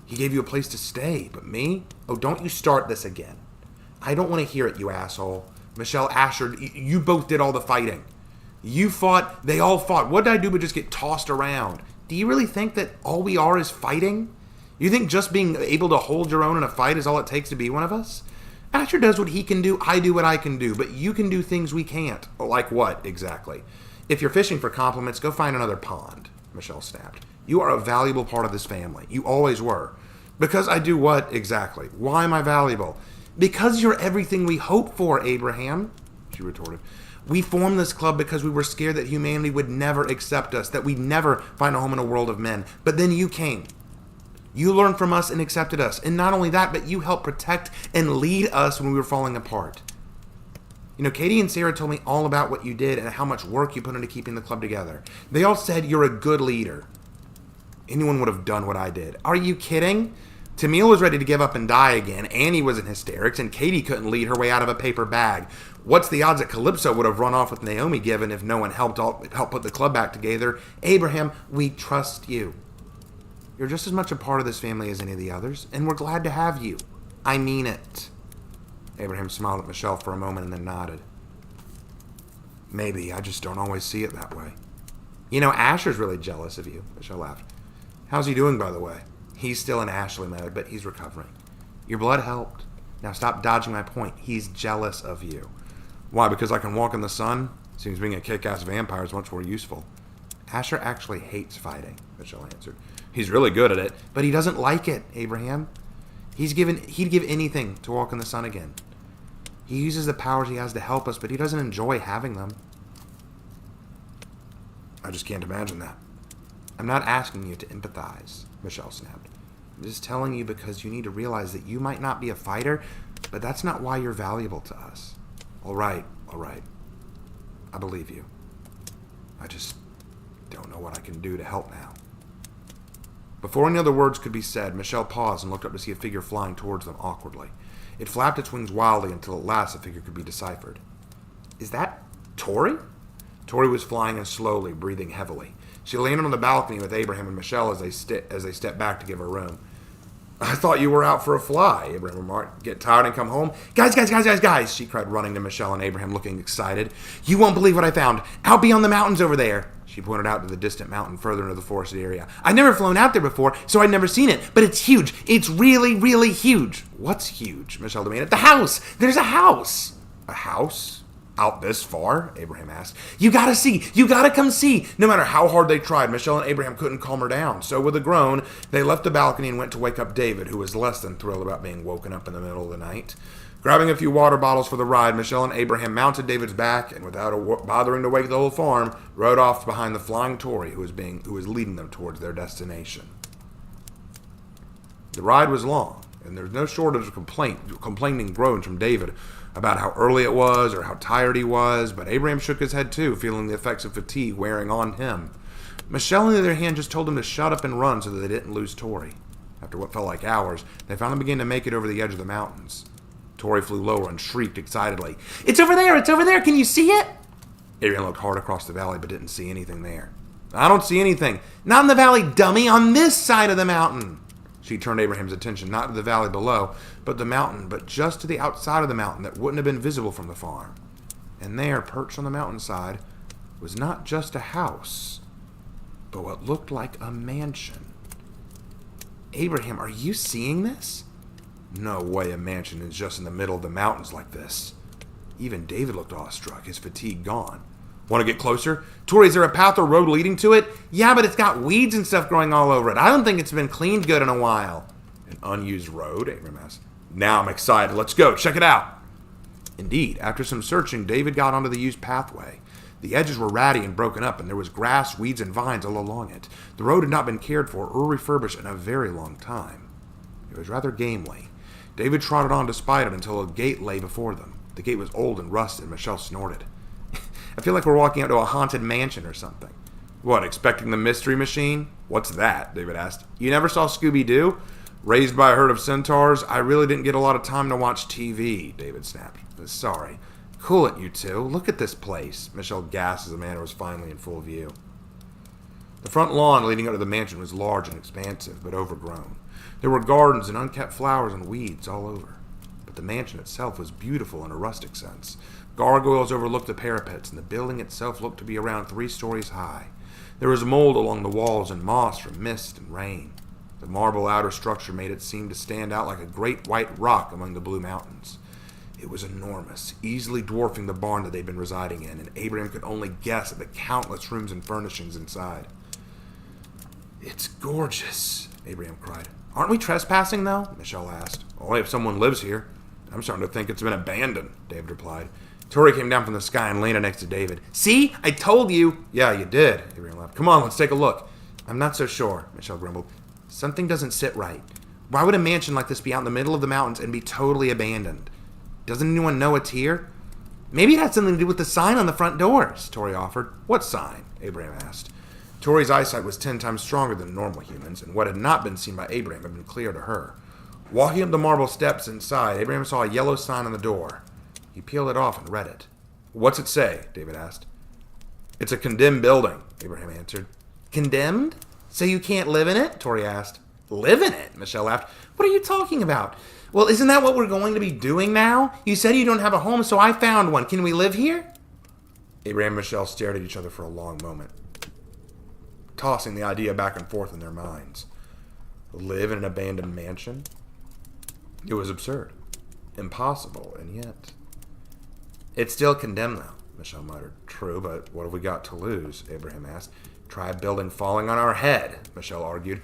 He gave you a place to stay, but me? Oh, don't you start this again. I don't want to hear it, you asshole. Michelle, Asher, you both did all the fighting. You fought, they all fought. What did I do but just get tossed around? Do you really think that all we are is fighting? You think just being able to hold your own in a fight is all it takes to be one of us? Asher does what he can do, I do what I can do, but you can do things we can't." "Like what, exactly?" "If you're fishing for compliments, go find another pond," Michelle snapped. "You are a valuable part of this family. You always were." "Because I do what, exactly? Why am I valuable?" "Because you're everything we hoped for, Abraham," she retorted. "We formed this club because we were scared that humanity would never accept us, that we'd never find a home in a world of men. But then you came. You learned from us and accepted us. And not only that, but you helped protect and lead us when we were falling apart. You know, Katie and Sarah told me all about what you did and how much work you put into keeping the club together. They all said you're a good leader. Anyone would have done what I did." "Are you kidding?" Tamil was ready to give up and die again. Annie was in hysterics, and Katie couldn't lead her way out of a paper bag. What's the odds that Calypso would have run off with Naomi given if no one helped put the club back together? Abraham, we trust you. You're just as much a part of this family as any of the others, and we're glad to have you. I mean it." Abraham smiled at Michelle for a moment and then nodded. "Maybe, I just don't always see it that way." "You know, Asher's really jealous of you," Michelle laughed. "How's he doing, by the way?" "He's still in Ashley mode, but he's recovering. Your blood helped. Now stop dodging my point. He's jealous of you." "Why, because I can walk in the sun? Seems being a kick-ass vampire is much more useful." "Asher actually hates fighting," Michelle answered. "He's really good at it." "But he doesn't like it, Abraham. He'd give anything to walk in the sun again. He uses the powers he has to help us, but he doesn't enjoy having them." "I just can't imagine that." "I'm not asking you to empathize," Michelle snapped. "I'm just telling you because you need to realize that you might not be a fighter, but that's not why you're valuable to us." All right. I believe you. I just don't know what I can do to help now." Before any other words could be said, Michelle paused and looked up to see a figure flying towards them awkwardly. It flapped its wings wildly until at last the figure could be deciphered. "Is that Tori?" Tori was flying in slowly, breathing heavily. She landed on the balcony with Abraham and Michelle as they stepped back to give her room. "I thought you were out for a fly," Abraham remarked. "Get tired and come home?" Guys, she cried, running to Michelle and Abraham, looking excited. "You won't believe what I found. Out beyond the mountains over there." She pointed out to the distant mountain further into the forested area. "I've never flown out there before, so I'd never seen it, but it's huge. It's really, really huge." "What's huge?" Michelle demanded. "The house! There's a house!" "A house? Out this far?" Abraham asked. "You gotta see! You gotta come see!" No matter how hard they tried, Michelle and Abraham couldn't calm her down. So with a groan, they left the balcony and went to wake up David, who was less than thrilled about being woken up in the middle of the night. Grabbing a few water bottles for the ride, Michelle and Abraham mounted David's back and, without bothering to wake the whole farm, rode off behind the flying Tory who was leading them towards their destination. The ride was long, and there was no shortage of complaining groans from David about how early it was or how tired he was, but Abraham shook his head too, feeling the effects of fatigue wearing on him. Michelle, on the other hand, just told him to shut up and run so that they didn't lose Tori. After what felt like hours, they finally began to make it over the edge of the mountains. Tori flew lower and shrieked excitedly, "It's over there! It's over there! Can you see it?" Abraham looked hard across the valley but didn't see anything there. "I don't see anything." "Not in the valley, dummy! On this side of the mountain!" She turned Abraham's attention not to the valley below, but the mountain, but just to the outside of the mountain that wouldn't have been visible from the farm. And there, perched on the mountainside, was not just a house, but what looked like a mansion. "Abraham, are you seeing this?" No way a mansion is just in the middle of the mountains like this. Even David looked awestruck, his fatigue gone. "Want to get closer?" "Tori, is there a path or road leading to it?" "Yeah, but it's got weeds and stuff growing all over it. I don't think it's been cleaned good in a while." "An unused road?" Abraham asked. "Now I'm excited. Let's go. Check it out." Indeed, after some searching, David got onto the used pathway. The edges were ratty and broken up, and there was grass, weeds, and vines all along it. The road had not been cared for or refurbished in a very long time. It was rather gamely. David trotted on despite it until a gate lay before them. The gate was old and rusted, and Michelle snorted. "I feel like we're walking out to a haunted mansion or something." "What, expecting the mystery machine?" "What's that?" David asked. "You never saw Scooby-Doo? Raised by a herd of centaurs? I really didn't get a lot of time to watch TV," David snapped. "Sorry." "Cool it, you two. Look at this place," Michelle gasped as the manor was finally in full view. The front lawn leading up to the mansion was large and expansive, but overgrown. There were gardens and unkept flowers and weeds all over. But the mansion itself was beautiful in a rustic sense. Gargoyles overlooked the parapets, and the building itself looked to be around 3 stories high. There was mold along the walls and moss from mist and rain. The marble outer structure made it seem to stand out like a great white rock among the blue mountains. It was enormous, easily dwarfing the barn that they'd been residing in, and Abraham could only guess at the countless rooms and furnishings inside. "It's gorgeous," Abraham cried. "Aren't we trespassing, though?" Michelle asked. "Only if someone lives here. I'm starting to think it's been abandoned," David replied. Tori came down from the sky and landed next to David. "See? I told you!" "Yeah, you did," Abraham laughed. "Come on, let's take a look." "I'm not so sure," Michelle grumbled. "Something doesn't sit right. Why would a mansion like this be out in the middle of the mountains and be totally abandoned? Doesn't anyone know it's here?" "Maybe it had something to do with the sign on the front doors," Tori offered. "What sign?" Abraham asked. Tori's eyesight was 10 times stronger than normal humans, and what had not been seen by Abraham had been clear to her. Walking up the marble steps inside, Abraham saw a yellow sign on the door. He peeled it off and read it. "What's it say?" David asked. "It's a condemned building," Abraham answered. "Condemned? So you can't live in it?" Tori asked. "Live in it?" Michelle laughed. "What are you talking about?" "Well, isn't that what we're going to be doing now? You said you don't have a home, so I found one. Can we live here?" Abraham and Michelle stared at each other for a long moment, tossing the idea back and forth in their minds. Live in an abandoned mansion? It was absurd. Impossible, and yet... "It's still condemned, though," Michelle muttered. "True, but what have we got to lose?" Abraham asked. "Try a building falling on our head," Michelle argued.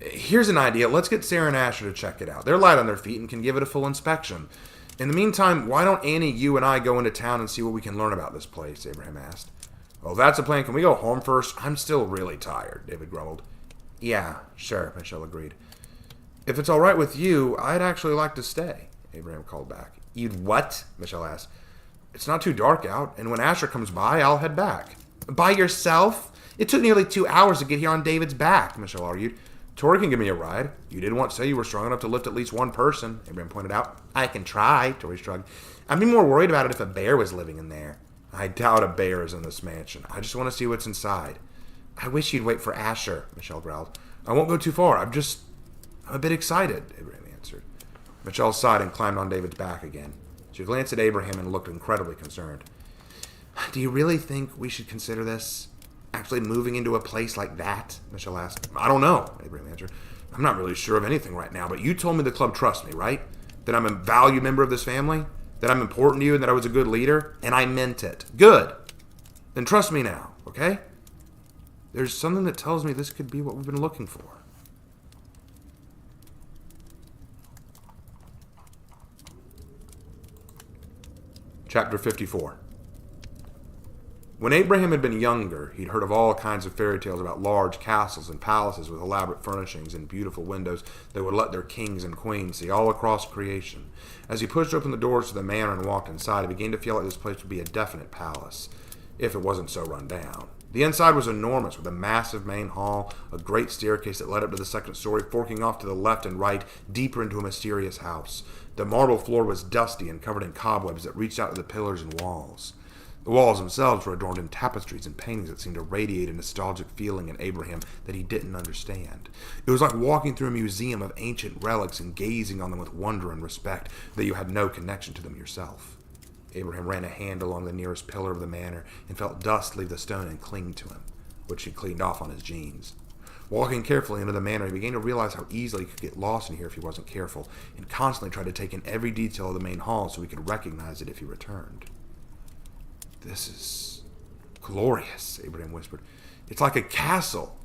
"Here's an idea. Let's get Sarah and Asher to check it out. They're light on their feet and can give it a full inspection. In the meantime, why don't Annie, you, and I go into town and see what we can learn about this place?" Abraham asked. "Oh, that's a plan. Can we go home first? I'm still really tired," David grumbled. "Yeah, sure," Michelle agreed. "If it's all right with you, I'd actually like to stay," Abraham called back. "You'd what?" Michelle asked. "It's not too dark out, and when Asher comes by, I'll head back." "By yourself? It took nearly 2 hours to get here on David's back," Michelle argued. "Tori can give me a ride. You did once say you were strong enough to lift at least one person," Abraham pointed out. "I can try," Tori shrugged. "I'd be more worried about it if a bear was living in there." "I doubt a bear is in this mansion. I just want to see what's inside." "I wish you'd wait for Asher," Michelle growled. "I won't go too far. I'm a bit excited," Abraham answered. Michelle sighed and climbed on David's back again. She glanced at Abraham and looked incredibly concerned. "Do you really think we should consider this? Actually moving into a place like that?" Michelle asked. "I don't know," Abraham answered. "I'm not really sure of anything right now, but you told me the club trusts me, right? That I'm a valued member of this family? That I'm important to you and that I was a good leader? And I meant it. Good. Then trust me now, okay? There's something that tells me this could be what we've been looking for." Chapter 54. When Abraham had been younger, he'd heard of all kinds of fairy tales about large castles and palaces with elaborate furnishings and beautiful windows that would let their kings and queens see all across creation. As he pushed open the doors to the manor and walked inside, he began to feel like this place would be a definite palace, if it wasn't so run down. The inside was enormous, with a massive main hall, a great staircase that led up to the second story, forking off to the left and right, deeper into a mysterious house. The marble floor was dusty and covered in cobwebs that reached out to the pillars and walls. The walls themselves were adorned in tapestries and paintings that seemed to radiate a nostalgic feeling in Abraham that he didn't understand. It was like walking through a museum of ancient relics and gazing on them with wonder and respect, though you had no connection to them yourself. Abraham ran a hand along the nearest pillar of the manor and felt dust leave the stone and cling to him, which he cleaned off on his jeans. Walking carefully into the manor, he began to realize how easily he could get lost in here if he wasn't careful, and constantly tried to take in every detail of the main hall so he could recognize it if he returned. "This is glorious," Abraham whispered. "It's like a castle."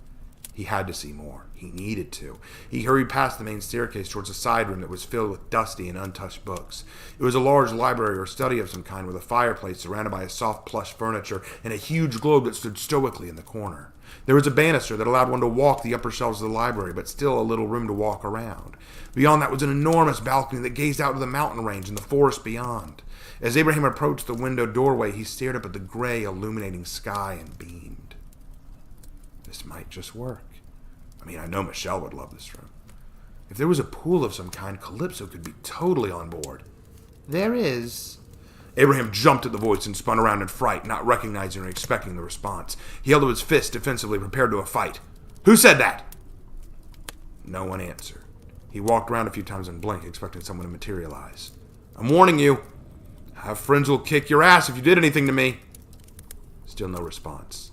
He had to see more. He needed to. He hurried past the main staircase towards a side room that was filled with dusty and untouched books. It was a large library or study of some kind with a fireplace surrounded by a soft plush furniture and a huge globe that stood stoically in the corner. There was a banister that allowed one to walk the upper shelves of the library, but still a little room to walk around. Beyond that was an enormous balcony that gazed out to the mountain range and the forest beyond. As Abraham approached the window doorway, he stared up at the gray, illuminating sky and beamed. This might just work. I know Michelle would love this room. If there was a pool of some kind, Calypso could be totally on board. There is. Abraham jumped at the voice and spun around in fright, not recognizing or expecting the response. He held up his fist defensively, prepared to a fight. "Who said that?" No one answered. He walked around a few times and blinked, expecting someone to materialize. "I'm warning you. I have friends who'll kick your ass if you did anything to me." Still no response.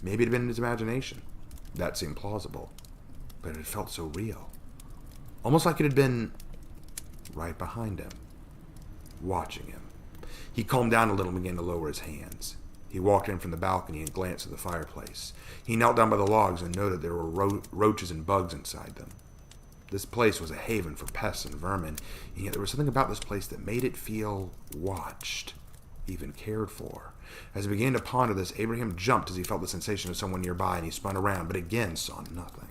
Maybe it had been in his imagination. That seemed plausible. But it had felt so real. Almost like it had been right behind him, watching him. He calmed down a little and began to lower his hands. He walked in from the balcony and glanced at the fireplace. He knelt down by the logs and noted there were roaches and bugs inside them. This place was a haven for pests and vermin, and yet there was something about this place that made it feel watched, even cared for. As he began to ponder this, Abraham jumped as he felt the sensation of someone nearby, and he spun around, but again saw nothing.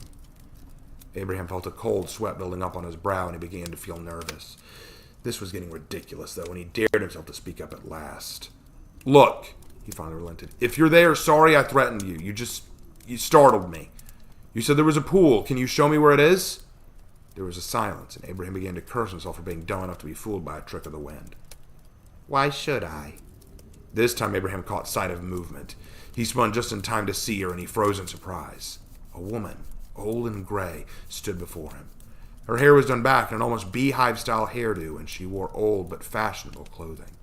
Abraham felt a cold sweat building up on his brow, and he began to feel nervous. This was getting ridiculous, though, and he dared himself to speak up at last. "Look," he finally relented. "If you're there, sorry I threatened you. You startled me. You said there was a pool. Can you show me where it is?" There was a silence, and Abraham began to curse himself for being dumb enough to be fooled by a trick of the wind. Why should I? This time Abraham caught sight of movement. He spun just in time to see her, and he froze in surprise. A woman, old and gray, stood before him. Her hair was done back in an almost beehive-style hairdo, and she wore old but fashionable clothing.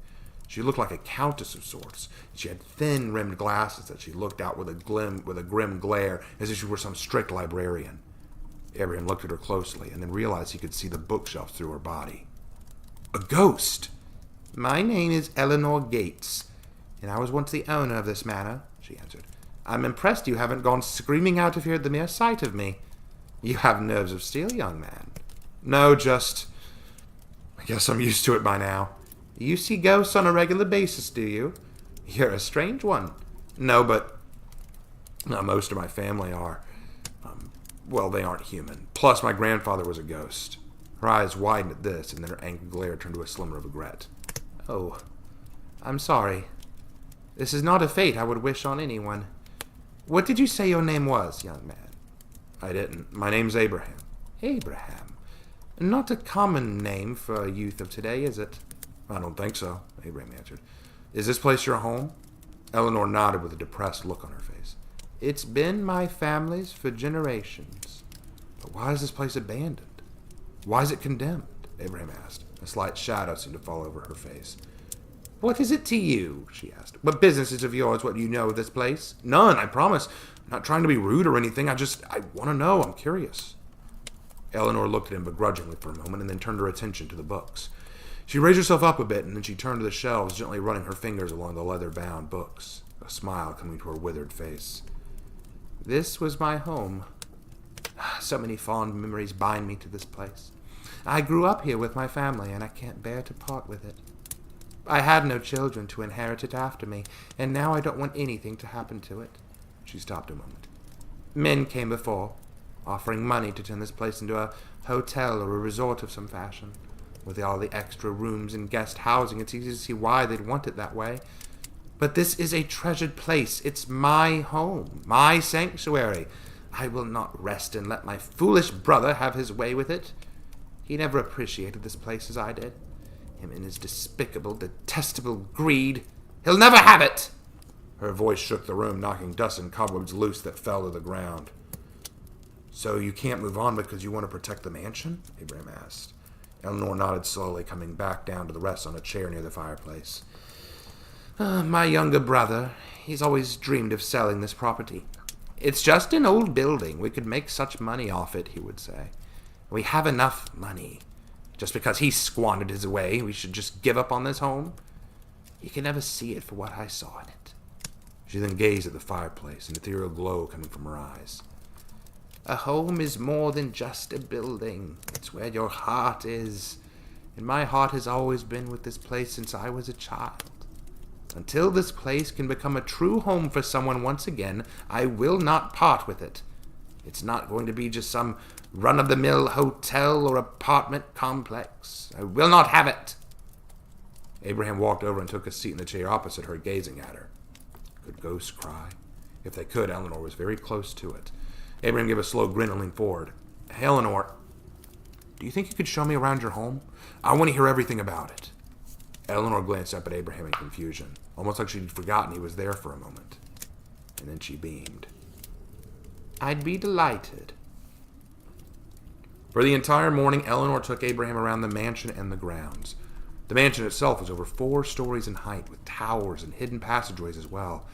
She looked like a countess of sorts. She had thin-rimmed glasses that she looked out with a grim glare, as if she were some strict librarian. Abraham looked at her closely, and then realized he could see the bookshelves through her body. A ghost! "My name is Eleanor Gates, and I was once the owner of this manor," she answered. "I'm impressed you haven't gone screaming out of here at the mere sight of me. You have nerves of steel, young man." "No, I guess I'm used to it by now." "You see ghosts on a regular basis, do you? You're a strange one." "No, but most of my family are. They aren't human. Plus, my grandfather was a ghost." Her eyes widened at this, and then her angry glare turned to a slimmer of regret. "Oh, I'm sorry. This is not a fate I would wish on anyone. What did you say your name was, young man?" "I didn't. My name's Abraham." "Abraham. Not a common name for a youth of today, is it?" "I don't think so," Abraham answered. "Is this place your home?" Eleanor nodded with a depressed look on her face. "It's been my family's for generations." "But why is this place abandoned? Why is it condemned?" Abraham asked. A slight shadow seemed to fall over her face. "What is it to you?" she asked. "What business is of yours what you know of this place?" "None, I promise. I'm not trying to be rude or anything. I want to know. I'm curious." Eleanor looked at him begrudgingly for a moment and then turned her attention to the books. She raised herself up a bit, and then she turned to the shelves, gently running her fingers along the leather-bound books, a smile coming to her withered face. "This was my home. So many fond memories bind me to this place. I grew up here with my family, and I can't bear to part with it." I had no children to inherit it after me, and now I don't want anything to happen to it." She stopped a moment. "Men came before, offering money to turn this place into a hotel or a resort of some fashion. With all the extra rooms and guest housing, it's easy to see why they'd want it that way. But this is a treasured place. It's my home, my sanctuary. I will not rest and let my foolish brother have his way with it. He never appreciated this place as I did. Him and his despicable, detestable greed. He'll never have it!" Her voice shook the room, knocking dust and cobwebs loose that fell to the ground. "So you can't move on because you want to protect the mansion?" Abraham asked. Eleanor nodded slowly, coming back down to the rest on a chair near the fireplace. My younger brother, he's always dreamed of selling this property. It's just an old building. We could make such money off it, he would say. We have enough money. Just because he squandered his way, we should just give up on this home? You can never see it for what I saw in it." She then gazed at the fireplace, an ethereal glow coming from her eyes. "A home is more than just a building. It's where your heart is. And my heart has always been with this place since I was a child. Until this place can become a true home for someone once again, I will not part with it. It's not going to be just some run-of-the-mill hotel or apartment complex. I will not have it." Abraham walked over and took a seat in the chair opposite her, gazing at her. Could ghosts cry? If they could, Eleanor was very close to it. Abraham gave a slow grin and leaned forward. "Hey, Eleanor, do you think you could show me around your home? I want to hear everything about it." Eleanor glanced up at Abraham in confusion, almost like she'd forgotten he was there for a moment. And then she beamed. "I'd be delighted." For the entire morning, Eleanor took Abraham around the mansion and the grounds. The mansion itself was over 4 stories in height, with towers and hidden passageways as well.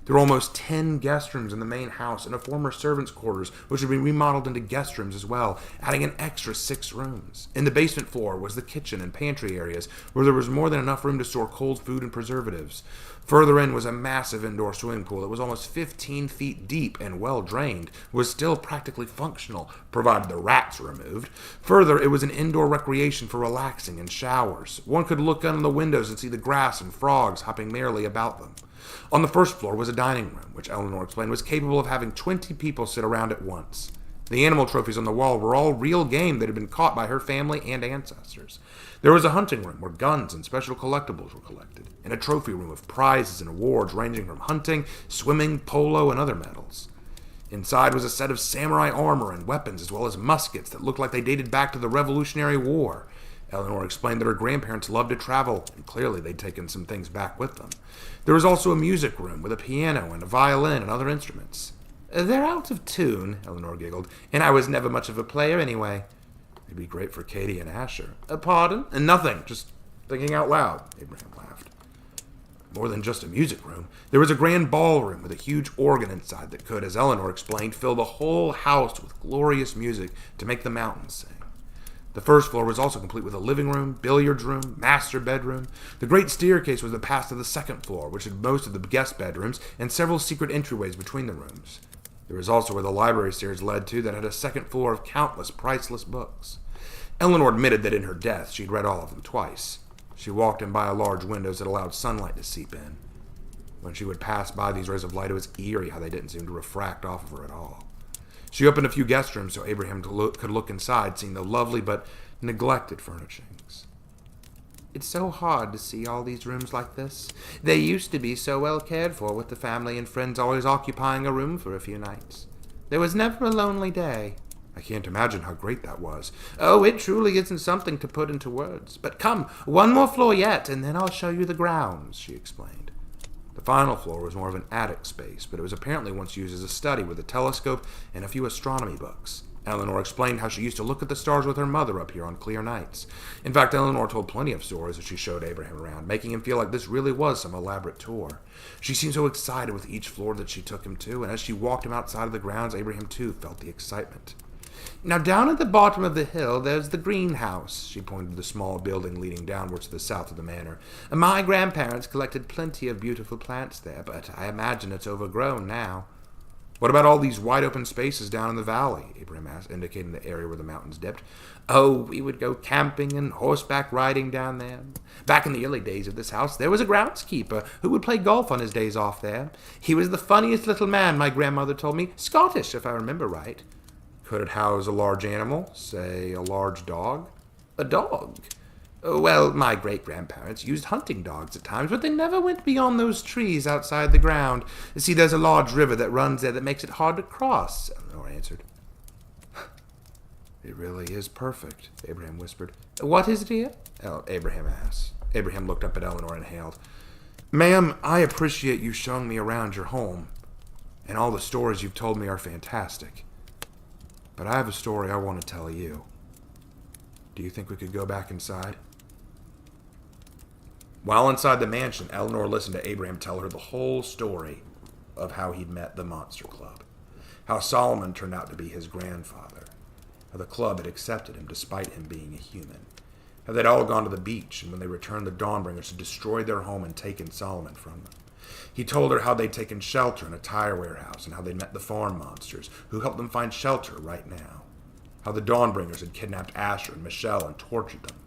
There were almost 10 guest rooms in the main house and a former servants' quarters, which had been remodeled into guest rooms as well, adding an extra 6 rooms. In the basement floor was the kitchen and pantry areas, where there was more than enough room to store cold food and preservatives. Further in was a massive indoor swimming pool that was almost 15 feet deep and well drained, was still practically functional, provided the rats were removed. Further, it was an indoor recreation for relaxing and showers. One could look out of the windows and see the grass and frogs hopping merrily about them. On the first floor was a dining room, which Eleanor explained was capable of having 20 people sit around at once. The animal trophies on the wall were all real game that had been caught by her family and ancestors. There was a hunting room where guns and special collectibles were collected, and a trophy room of prizes and awards ranging from hunting, swimming, polo, and other medals. Inside was a set of samurai armor and weapons, as well as muskets that looked like they dated back to the Revolutionary War. Eleanor explained that her grandparents loved to travel, and clearly they'd taken some things back with them. There was also a music room with a piano and a violin and other instruments. "They're out of tune," Eleanor giggled, "and I was never much of a player anyway." It'd be great for Katie and Asher. Pardon? Nothing, just thinking out loud, Abraham laughed. More than just a music room, there was a grand ballroom with a huge organ inside that could, as Eleanor explained, fill the whole house with glorious music to make the mountains sing. The first floor was also complete with a living room, billiards room, master bedroom. The great staircase was the path to the second floor, which had most of the guest bedrooms, and several secret entryways between the rooms. There was also where the library stairs led to that had a second floor of countless priceless books. Eleanor admitted that in her death she'd read all of them twice. She walked in by large windows that allowed sunlight to seep in. When she would pass by these rays of light, it was eerie how they didn't seem to refract off of her at all. She opened a few guest rooms so Abraham could look inside, seeing the lovely but neglected furnishings. It's so hard to see all these rooms like this. They used to be so well cared for, with the family and friends always occupying a room for a few nights. There was never a lonely day. I can't imagine how great that was. Oh, it truly isn't something to put into words. But come, one more floor yet, and then I'll show you the grounds, she explained. The final floor was more of an attic space, but it was apparently once used as a study with a telescope and a few astronomy books. Eleanor explained how she used to look at the stars with her mother up here on clear nights. In fact, Eleanor told plenty of stories as she showed Abraham around, making him feel like this really was some elaborate tour. She seemed so excited with each floor that she took him to, and as she walked him outside of the grounds, Abraham too felt the excitement. Now down at the bottom of the hill, there's the greenhouse, she pointed to the small building leading downwards to the south of the manor. My grandparents collected plenty of beautiful plants there, but I imagine it's overgrown now. What about all these wide open spaces down in the valley? Abraham asked, indicating the area where the mountains dipped. Oh, we would go camping and horseback riding down there. Back in the early days of this house, there was a groundskeeper who would play golf on his days off there. He was the funniest little man, my grandmother told me. Scottish, if I remember right. Could it house a large animal? Say, a large dog? A dog? Well, my great-grandparents used hunting dogs at times, but they never went beyond those trees outside the ground. See, there's a large river that runs there that makes it hard to cross, Eleanor answered. It really is perfect, Abraham whispered. What is it, dear? Abraham asked. Abraham looked up at Eleanor and hailed. Ma'am, I appreciate you showing me around your home, and all the stories you've told me are fantastic. But I have a story I want to tell you. Do you think we could go back inside? While inside the mansion, Eleanor listened to Abraham tell her the whole story of how he'd met the Monster Club, how Solomon turned out to be his grandfather, how the club had accepted him despite him being a human, how they'd all gone to the beach, and when they returned, the Dawnbringers had destroyed their home and taken Solomon from them. He told her how they'd taken shelter in a tire warehouse and how they'd met the farm monsters, who helped them find shelter right now, how the Dawnbringers had kidnapped Asher and Michelle and tortured them,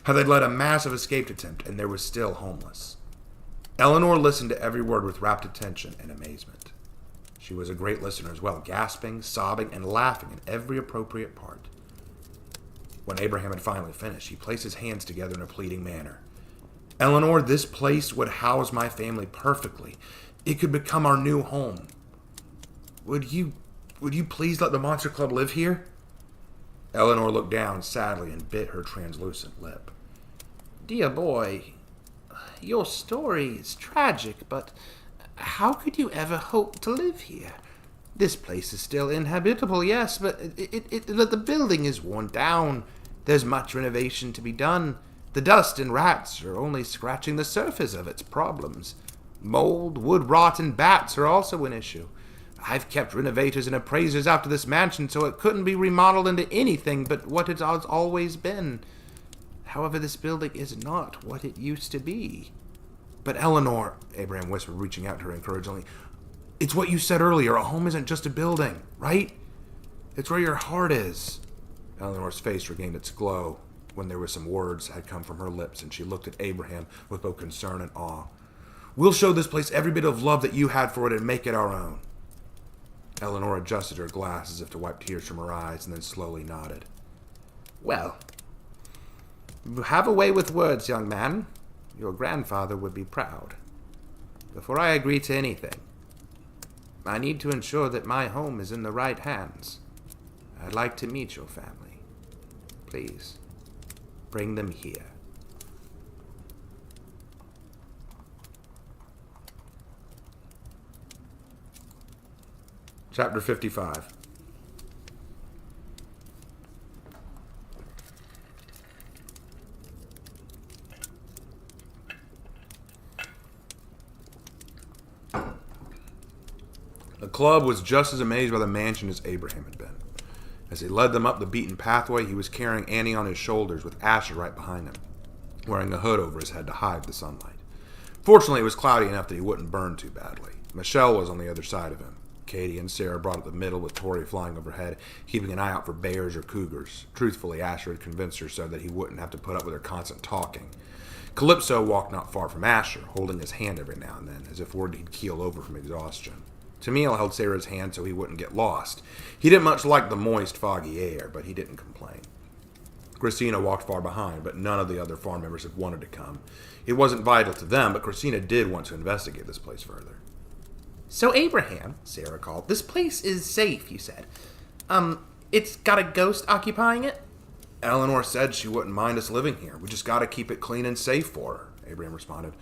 how they'd led a massive escape attempt and they were still homeless. Eleanor listened to every word with rapt attention and amazement. She was a great listener as well, gasping, sobbing, and laughing in every appropriate part. When Abraham had finally finished, he placed his hands together in a pleading manner. Eleanor, this place would house my family perfectly. It could become our new home. Would you please let the Monster Club live here? Eleanor looked down sadly and bit her translucent lip. Dear boy, your story is tragic, but how could you ever hope to live here? This place is still inhabitable, yes, but the building is worn down. There's much renovation to be done. The dust and rats are only scratching the surface of its problems. Mold, wood rot, and bats are also an issue. I've kept renovators and appraisers after this mansion so it couldn't be remodeled into anything but what it has always been. However, this building is not what it used to be. But Eleanor, Abraham whispered, reaching out to her encouragingly, it's what you said earlier. A home isn't just a building, right? It's where your heart is. Eleanor's face regained its glow when there were some words had come from her lips, and she looked at Abraham with both concern and awe. We'll show this place every bit of love that you had for it and make it our own. Eleanor adjusted her glass as if to wipe tears from her eyes and then slowly nodded. Well, have a way with words, young man. Your grandfather would be proud. Before I agree to anything, I need to ensure that my home is in the right hands. I'd like to meet your family. Please, bring them here. Chapter 55. The club was just as amazed by the mansion as Abraham had been. As he led them up the beaten pathway, he was carrying Annie on his shoulders with Asher right behind him, wearing a hood over his head to hide the sunlight. Fortunately, it was cloudy enough that he wouldn't burn too badly. Michelle was on the other side of him. Katie and Sarah brought up the middle with Tori flying overhead, keeping an eye out for bears or cougars. Truthfully, Asher had convinced her so that he wouldn't have to put up with her constant talking. Calypso walked not far from Asher, holding his hand every now and then, as if worried he'd keel over from exhaustion. Tamil held Sarah's hand so he wouldn't get lost. He didn't much like the moist, foggy air, but he didn't complain. Christina walked far behind, but none of the other farm members had wanted to come. It wasn't vital to them, but Christina did want to investigate this place further. So, Abraham, Sarah called, this place is safe, you said. It's got a ghost occupying it? Eleanor said she wouldn't mind us living here. We just gotta keep it clean and safe for her, Abraham responded.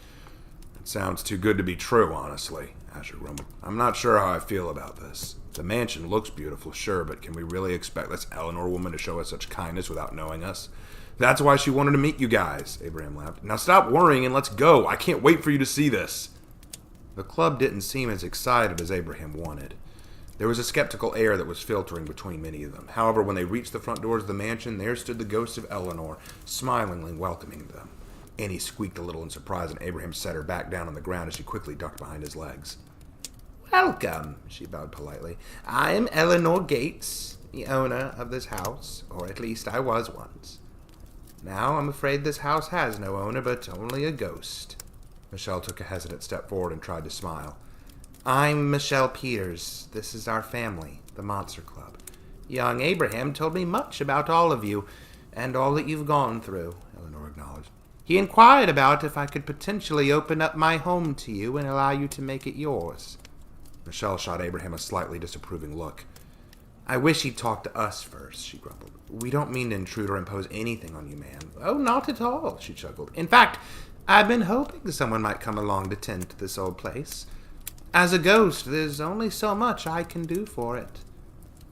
It sounds too good to be true, honestly, Asher rumbled. I'm not sure how I feel about this. The mansion looks beautiful, sure, but can we really expect this Eleanor woman to show us such kindness without knowing us? That's why she wanted to meet you guys, Abraham laughed. Now stop worrying and let's go. I can't wait for you to see this. The club didn't seem as excited as Abraham wanted. There was a skeptical air that was filtering between many of them. However, when they reached the front doors of the mansion, there stood the ghost of Eleanor, smilingly welcoming them. Annie squeaked a little in surprise, and Abraham set her back down on the ground as she quickly ducked behind his legs. Welcome, she bowed politely. I am Eleanor Gates, the owner of this house, or at least I was once. Now I'm afraid this house has no owner, but only a ghost. Michelle took a hesitant step forward and tried to smile. I'm Michelle Peters. This is our family, the Monster Club. Young Abraham told me much about all of you, and all that you've gone through, Eleanor acknowledged. He inquired about if I could potentially open up my home to you and allow you to make it yours. Michelle shot Abraham a slightly disapproving look. I wish he'd talked to us first, she grumbled. We don't mean to intrude or impose anything on you, man. Oh, not at all, she chuckled. In fact, I've been hoping someone might come along to tend to this old place. As a ghost, there's only so much I can do for it.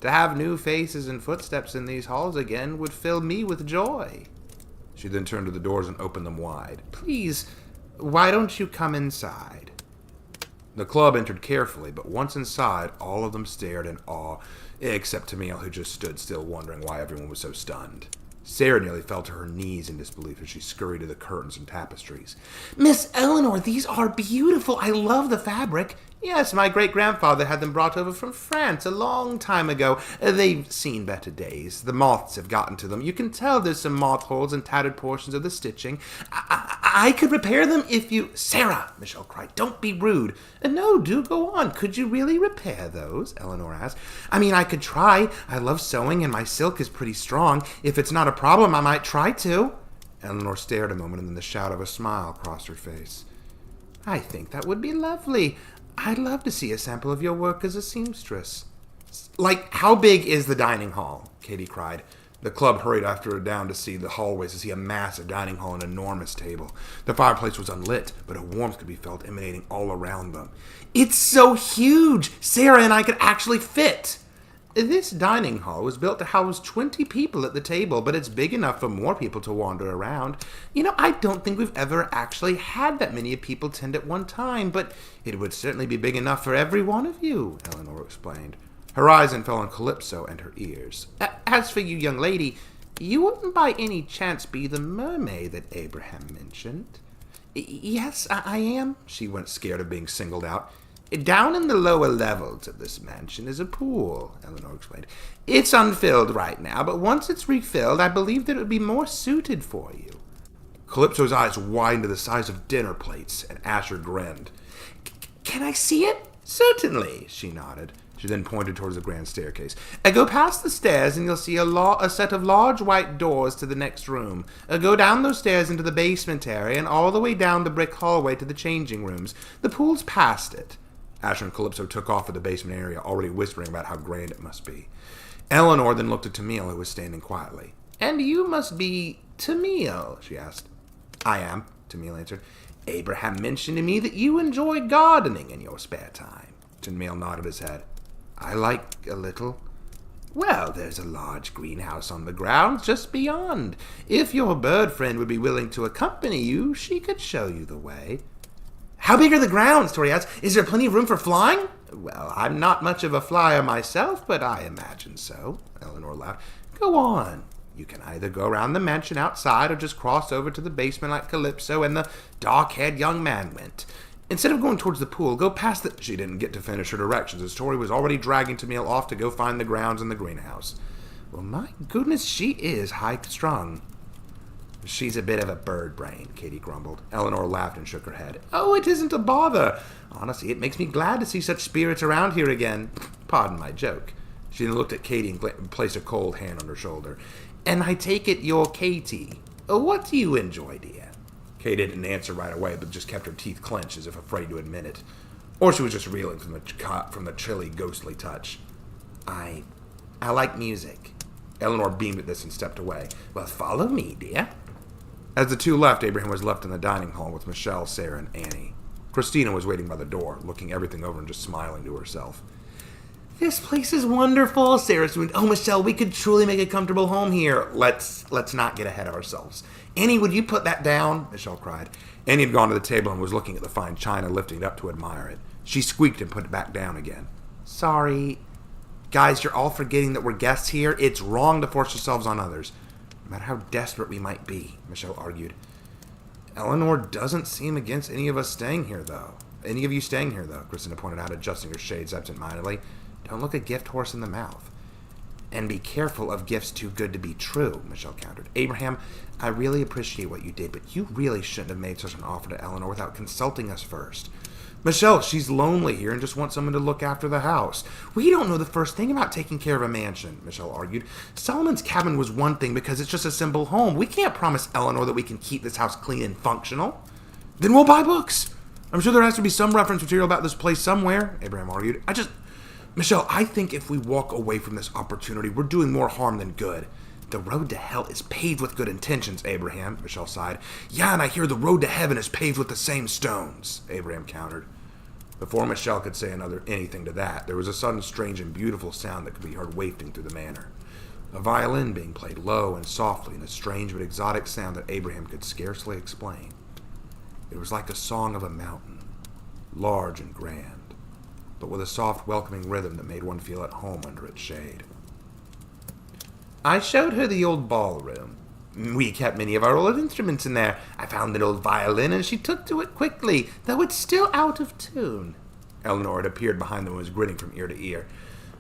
To have new faces and footsteps in these halls again would fill me with joy. She then turned to the doors and opened them wide. Please, why don't you come inside? The club entered carefully, but once inside, all of them stared in awe, except Tamil, who just stood still wondering why everyone was so stunned. Sarah nearly fell to her knees in disbelief as she scurried to the curtains and tapestries. Miss Eleanor, these are beautiful. I love the fabric. Yes, my great-grandfather had them brought over from France a long time ago. They've seen better days. The moths have gotten to them. You can tell there's some moth holes and tattered portions of the stitching. I could repair them if you... Sarah, Michelle cried, don't be rude. No, do go on. Could you really repair those? Eleanor asked. I mean, I could try. I love sewing and my silk is pretty strong. If it's not a problem, I might try to. Eleanor stared a moment and then the shadow of a smile crossed her face. I think that would be lovely. I'd love to see a sample of your work as a seamstress. Like, how big is the dining hall? Katie cried. The club hurried after her down to see the hallways to see a massive dining hall and an enormous table. The fireplace was unlit, but a warmth could be felt emanating all around them. It's so huge! Sarah and I could actually fit! This dining hall was built to house 20 people at the table, but it's big enough for more people to wander around. You know, I don't think we've ever actually had that many people tend at one time, but it would certainly be big enough for every one of you, Eleanor explained. Her eyes then fell on Calypso and her ears. As for you, young lady, you wouldn't by any chance be the mermaid that Abraham mentioned? Yes, I am, she went, scared of being singled out. Down in the lower levels of this mansion is a pool, Eleanor explained. It's unfilled right now, but once it's refilled, I believe that it would be more suited for you. Calypso's eyes widened to the size of dinner plates, and Asher grinned. Can I see it? Certainly, she nodded. She then pointed towards the grand staircase. Go past the stairs and you'll see a set of large white doors to the next room. Go down those stairs into the basement area and all the way down the brick hallway to the changing rooms. The pool's past it. Asher and Calypso took off at the basement area, already whispering about how grand it must be. Eleanor then looked at Tamil, who was standing quietly. And you must be Tamil, she asked. I am, Tamil answered. Abraham mentioned to me that you enjoy gardening in your spare time. Tamil nodded his head. I like a little. Well, there's a large greenhouse on the grounds just beyond. If your bird friend would be willing to accompany you, she could show you the way. How big are the grounds, Tori asked? Is there plenty of room for flying? Well, I'm not much of a flyer myself, but I imagine so, Eleanor laughed. Go on. You can either go around the mansion outside or just cross over to the basement like Calypso and the dark-haired young man went. Instead of going towards the pool, go past the... She didn't get to finish her directions, as Tori was already dragging Tamil off to go find the grounds and the greenhouse. Well, my goodness, she is high-strung. She's a bit of a bird brain, Katie grumbled. Eleanor laughed and shook her head. Oh, it isn't a bother. Honestly, it makes me glad to see such spirits around here again. Pardon my joke. She then looked at Katie and placed a cold hand on her shoulder. And I take it you're Katie. What do you enjoy, dear? Kay didn't answer right away, but just kept her teeth clenched as if afraid to admit it. Or she was just reeling from the chilly, ghostly touch. I like music. Eleanor beamed at this and stepped away. Well, follow me, dear. As the two left, Abraham was left in the dining hall with Michelle, Sarah, and Annie. Christina was waiting by the door, looking everything over and just smiling to herself. This place is wonderful, Sarah swooned. Oh, Michelle, we could truly make a comfortable home here. Let's not get ahead of ourselves. Annie, would you put that down? Michelle cried. Annie had gone to the table and was looking at the fine china, lifting it up to admire it. She squeaked and put it back down again. Sorry. Guys, you're all forgetting that we're guests here. It's wrong to force yourselves on others, no matter how desperate we might be, Michelle argued. Eleanor doesn't seem against any of us staying here, though. Any of you staying here, though, Christina pointed out, adjusting her shades absent-mindedly. Don't look a gift horse in the mouth. And be careful of gifts too good to be true, Michelle countered. Abraham, I really appreciate what you did, but you really shouldn't have made such an offer to Eleanor without consulting us first. Michelle, she's lonely here and just wants someone to look after the house. We don't know the first thing about taking care of a mansion, Michelle argued. Solomon's cabin was one thing because it's just a simple home. We can't promise Eleanor that we can keep this house clean and functional. Then we'll buy books. I'm sure there has to be some reference material about this place somewhere, Abraham argued. Michelle, I think if we walk away from this opportunity, we're doing more harm than good. The road to hell is paved with good intentions, Abraham, Michelle sighed. Yeah, and I hear the road to heaven is paved with the same stones, Abraham countered. Before Michelle could say anything to that, there was a sudden strange and beautiful sound that could be heard wafting through the manor. A violin being played low and softly in a strange but exotic sound that Abraham could scarcely explain. It was like a song of a mountain, large and grand, but with a soft, welcoming rhythm that made one feel at home under its shade. I showed her the old ballroom. We kept many of our old instruments in there. I found an old violin, and she took to it quickly, though it's still out of tune. Eleanor had appeared behind them and was grinning from ear to ear.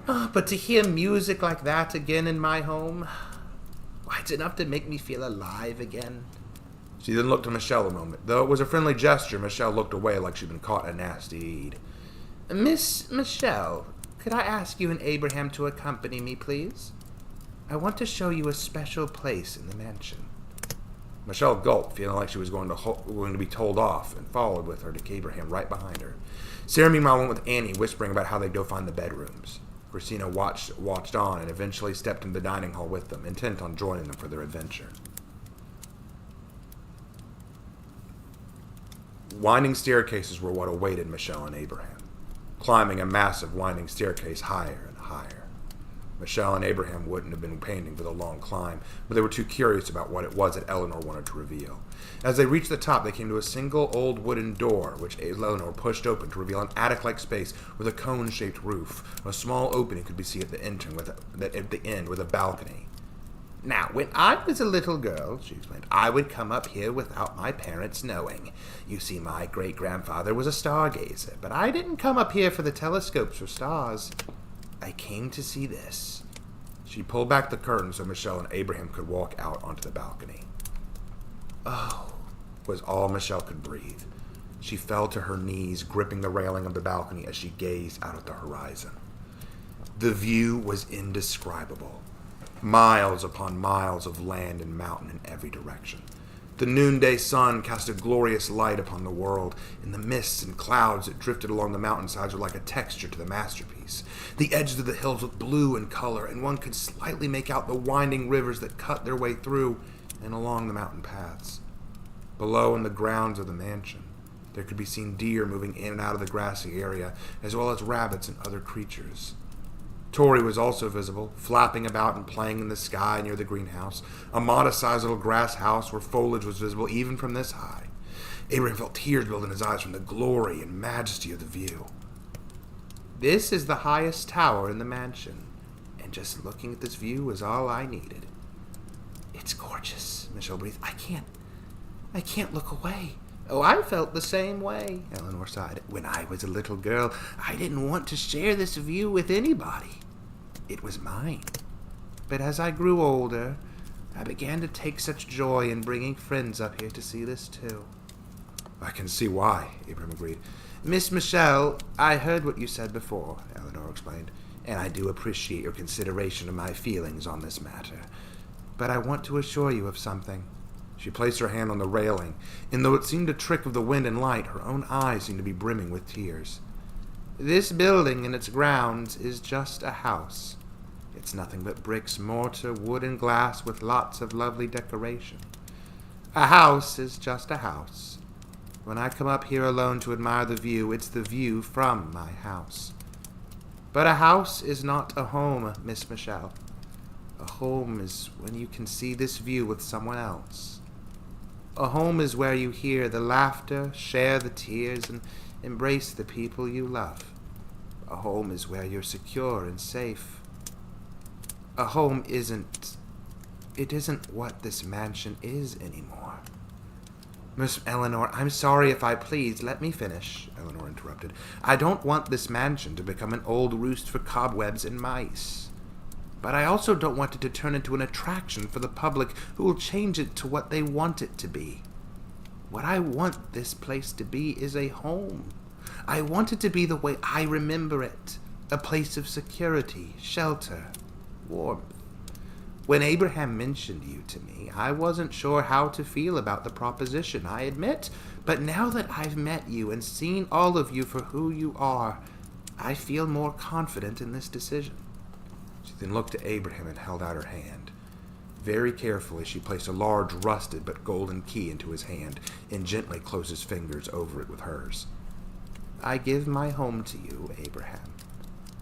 But to hear music like that again in my home, why, it's enough to make me feel alive again. She then looked to Michelle a moment. Though it was a friendly gesture, Michelle looked away like she'd been caught in a nasty deed. Miss Michelle, could I ask you and Abraham to accompany me, please? I want to show you a special place in the mansion. Michelle gulped, feeling like she was going to be told off, and followed with her to Abraham right behind her. Sarah, meanwhile, went with Annie, whispering about how they'd go find the bedrooms. Christina watched on and eventually stepped into the dining hall with them, intent on joining them for their adventure. Winding staircases were what awaited Michelle and Abraham, climbing a massive winding staircase higher and higher. Michelle and Abraham wouldn't have been painting for the long climb, but they were too curious about what it was that Eleanor wanted to reveal. As they reached the top, they came to a single old wooden door, which Eleanor pushed open to reveal an attic-like space with a cone-shaped roof. A small opening could be seen at the end with a balcony. Now, when I was a little girl, she explained, I would come up here without my parents knowing. You see, my great-grandfather was a stargazer, but I didn't come up here for the telescopes or stars. I came to see this. She pulled back the curtain so Michelle and Abraham could walk out onto the balcony. Oh, was all Michelle could breathe. She fell to her knees, gripping the railing of the balcony as she gazed out at the horizon. The view was indescribable. Miles upon miles of land and mountain in every direction. The noonday sun cast a glorious light upon the world, and the mists and clouds that drifted along the mountainsides were like a texture to the masterpiece. The edges of the hills looked blue in color, and one could slightly make out the winding rivers that cut their way through and along the mountain paths. Below, in the grounds of the mansion, there could be seen deer moving in and out of the grassy area, as well as rabbits and other creatures. Tori was also visible, flapping about and playing in the sky near the greenhouse, a modest-sized little grass house where foliage was visible even from this high. Abraham felt tears build in his eyes from the glory and majesty of the view. This is the highest tower in the mansion, and just looking at this view was all I needed. It's gorgeous, Michelle breathed. I can't look away. Oh, I felt the same way, Eleanor sighed. When I was a little girl, I didn't want to share this view with anybody. It was mine. But as I grew older, I began to take such joy in bringing friends up here to see this too. I can see why, Abraham agreed. Miss Michelle, I heard what you said before, Eleanor explained, and I do appreciate your consideration of my feelings on this matter. But I want to assure you of something. She placed her hand on the railing, and though it seemed a trick of the wind and light, her own eyes seemed to be brimming with tears. This building and its grounds is just a house. It's nothing but bricks, mortar, wood, and glass with lots of lovely decoration. A house is just a house. When I come up here alone to admire the view, it's the view from my house. But a house is not a home, Miss Michelle. A home is when you can see this view with someone else. A home is where you hear the laughter, share the tears, and embrace the people you love. A home is where you're secure and safe. A home isn't what this mansion is anymore. Miss Eleanor, I'm sorry if I please. Let me finish, Eleanor interrupted. I don't want this mansion to become an old roost for cobwebs and mice. But I also don't want it to turn into an attraction for the public who will change it to what they want it to be. What I want this place to be is a home. I want it to be the way I remember it. A place of security, shelter, warmth. When Abraham mentioned you to me, I wasn't sure how to feel about the proposition, I admit. But now that I've met you and seen all of you for who you are, I feel more confident in this decision. She then looked to Abraham and held out her hand. Very carefully, she placed a large, rusted but golden key into his hand and gently closed his fingers over it with hers. I give my home to you, Abraham.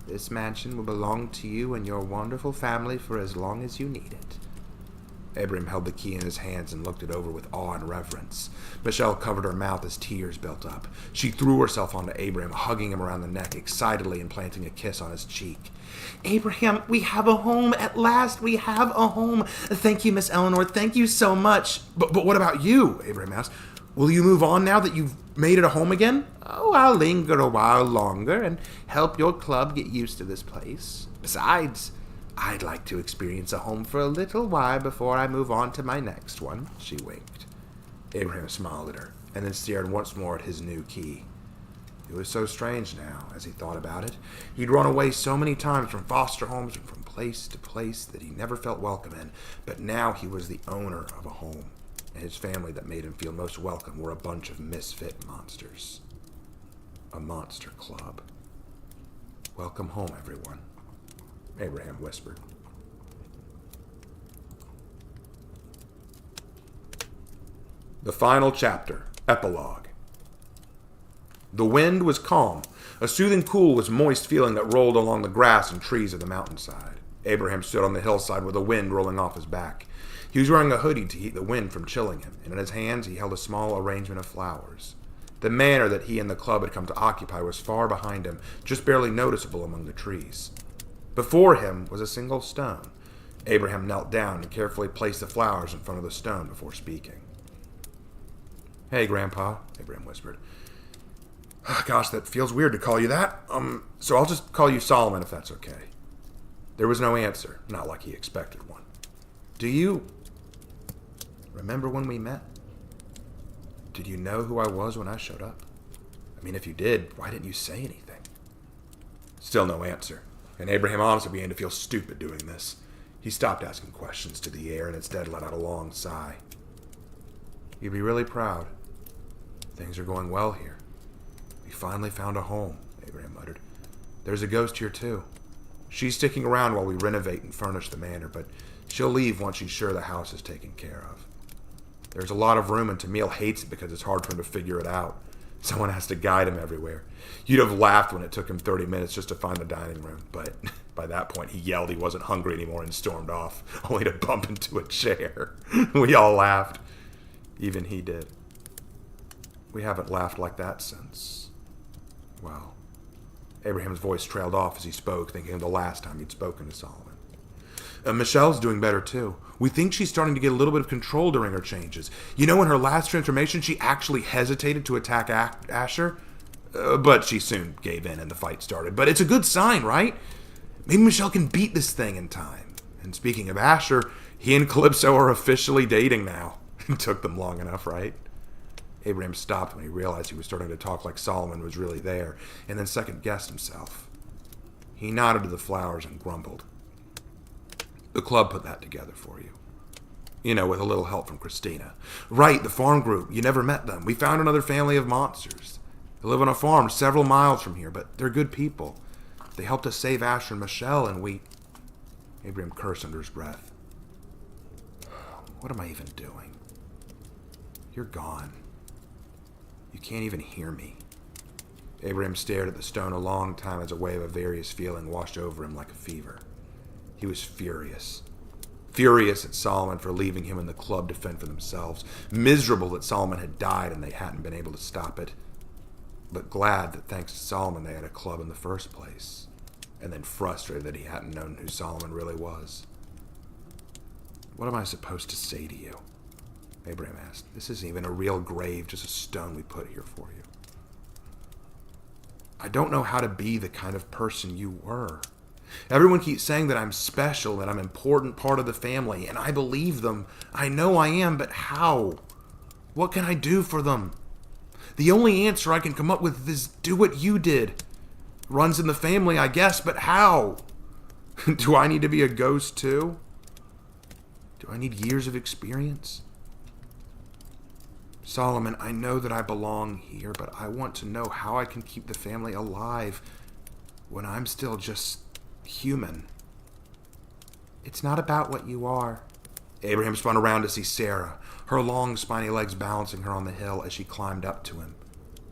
This mansion will belong to you and your wonderful family for as long as you need it. Abraham held the key in his hands and looked it over with awe and reverence. Michelle covered her mouth as tears built up. She threw herself onto Abraham, hugging him around the neck, excitedly and planting a kiss on his cheek. Abraham, we have a home. At last, we have a home. Thank you, Miss Eleanor. Thank you so much. But what about you? Abraham asked. Will you move on now that you've made it a home again? Oh, I'll linger a while longer and help your club get used to this place. Besides, I'd like to experience a home for a little while before I move on to my next one. She winked. Abraham smiled at her and then stared once more at his new key. It was so strange now, as he thought about it. He'd run away so many times from foster homes and from place to place that he never felt welcome in, but now he was the owner of a home, and his family that made him feel most welcome were a bunch of misfit monsters. A monster club. Welcome home, everyone, Abraham whispered. The final chapter, Epilogue. The wind was calm. A soothing cool was moist feeling that rolled along the grass and trees of the mountainside. Abraham stood on the hillside with the wind rolling off his back. He was wearing a hoodie to keep the wind from chilling him, and in his hands he held a small arrangement of flowers. The manor that he and the club had come to occupy was far behind him, just barely noticeable among the trees. Before him was a single stone. Abraham knelt down and carefully placed the flowers in front of the stone before speaking. "Hey, Grandpa," Abraham whispered. "Gosh, that feels weird to call you that. So I'll just call you Solomon if that's okay." There was no answer, not like he expected one. "Do you remember when we met? Did you know who I was when I showed up? I mean, if you did, why didn't you say anything?" Still no answer, and Abraham honestly began to feel stupid doing this. He stopped asking questions to the air and instead let out a long sigh. "You'd be really proud. Things are going well here. We finally found a home," Abraham muttered. "There's a ghost here, too. She's sticking around while we renovate and furnish the manor, but she'll leave once she's sure the house is taken care of. There's a lot of room, and Tamil hates it because it's hard for him to figure it out. Someone has to guide him everywhere. You'd have laughed when it took him 30 minutes just to find the dining room, but by that point he yelled he wasn't hungry anymore and stormed off, only to bump into a chair. We all laughed. Even he did. We haven't laughed like that since, well..." Abraham's voice trailed off as he spoke, thinking of the last time he'd spoken to Solomon. "Michelle's doing better, too. We think she's starting to get a little bit of control during her changes. You know, in her last transformation, she actually hesitated to attack Asher, but she soon gave in and the fight started. But it's a good sign, right? Maybe Michelle can beat this thing in time. And speaking of Asher, he and Calypso are officially dating now. It took them long enough, right?" Abraham stopped when he realized he was starting to talk like Solomon was really there, and then second-guessed himself. He nodded to the flowers and grumbled. "The club put that together for you. You know, with a little help from Christina." "Right, the farm group. You never met them. We found another family of monsters. They live on a farm several miles from here, but they're good people. They helped us save Asher and Michelle, and we..." Abraham cursed under his breath. "What am I even doing? You're gone. You can't even hear me." Abraham stared at the stone a long time as a wave of various feeling washed over him like a fever. He was furious. Furious at Solomon for leaving him and the club to fend for themselves. Miserable that Solomon had died and they hadn't been able to stop it. But glad that thanks to Solomon they had a club in the first place. And then frustrated that he hadn't known who Solomon really was. "What am I supposed to say to you?" Abraham asked. This isn't even a real grave, just a stone we put here for you. I don't know how to be the kind of person you were. Everyone keeps saying that I'm special, that I'm an important part of the family, and I believe them. I know I am, but how? What can I do for them? The only answer I can come up with is do what you did. Runs in the family, I guess, but how? Do I need to be a ghost too? Do I need years of experience? Solomon, I know that I belong here, but I want to know how I can keep the family alive when I'm still just human. It's not about what you are. Abraham spun around to see Sarah, her long, spiny legs balancing her on the hill as she climbed up to him.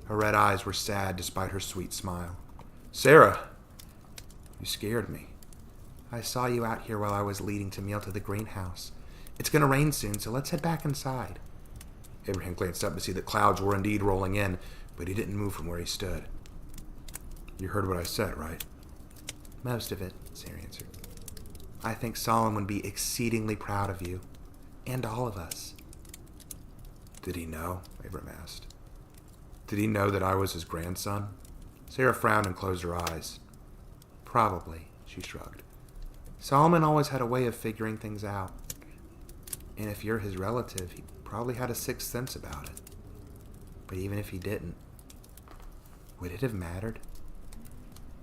Her red eyes were sad despite her sweet smile. Sarah, you scared me. I saw you out here while I was leading Tamil to the greenhouse. It's going to rain soon, so let's head back inside. Abraham glanced up to see that clouds were indeed rolling in, but he didn't move from where he stood. You heard what I said, right? Most of it, Sarah answered. I think Solomon would be exceedingly proud of you, and all of us. Did he know? Abraham asked. Did he know that I was his grandson? Sarah frowned and closed her eyes. Probably, she shrugged. Solomon always had a way of figuring things out. And if you're his relative, he probably had a sixth sense about it. But even if he didn't, would it have mattered?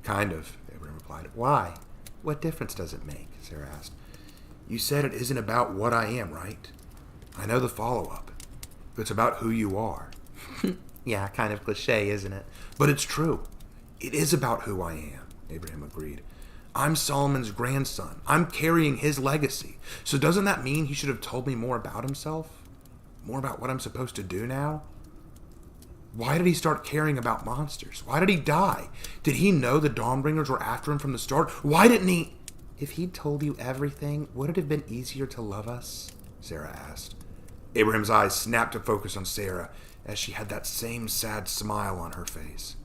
Kind of, Abraham replied. Why? What difference does it make? Sarah asked. You said it isn't about what I am, right? I know the follow-up. It's about who you are. Yeah, kind of cliche, isn't it? But it's true. It is about who I am, Abraham agreed. I'm Solomon's grandson. I'm carrying his legacy. So doesn't that mean he should have told me more about himself? More about what I'm supposed to do now? Why did he start caring about monsters? Why did he die? Did he know the Dawnbringers were after him from the start? Why didn't he... If he'd told you everything, would it have been easier to love us? Sarah asked. Abraham's eyes snapped to focus on Sarah as she had that same sad smile on her face.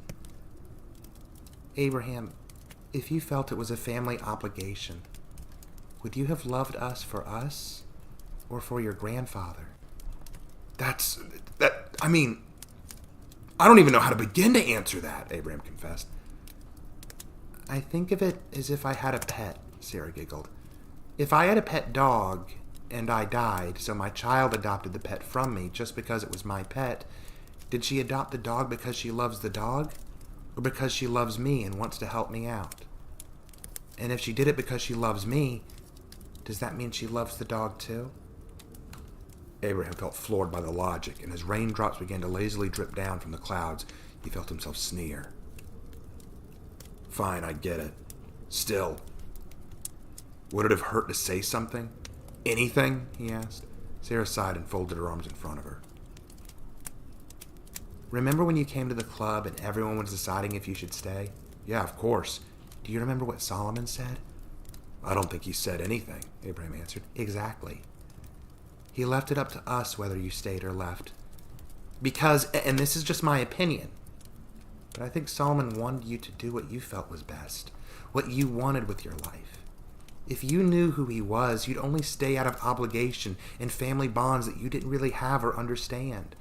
Abraham, if you felt it was a family obligation, would you have loved us for us or for your grandfather? I don't even know how to begin to answer that, Abraham confessed. I think of it as if I had a pet, Sarah giggled. If I had a pet dog and I died, so my child adopted the pet from me just because it was my pet, did she adopt the dog because she loves the dog or because she loves me and wants to help me out? And if she did it because she loves me, does that mean she loves the dog too? Abraham felt floored by the logic, and as raindrops began to lazily drip down from the clouds, he felt himself sneer. Fine, I get it. Still, would it have hurt to say something? Anything? He asked. Sarah sighed and folded her arms in front of her. Remember when you came to the club and everyone was deciding if you should stay? Yeah, of course. Do you remember what Solomon said? I don't think he said anything, Abraham answered. Exactly. He left it up to us whether you stayed or left. Because, and this is just my opinion, but I think Solomon wanted you to do what you felt was best, what you wanted with your life. If you knew who he was, you'd only stay out of obligation and family bonds that you didn't really have or understand.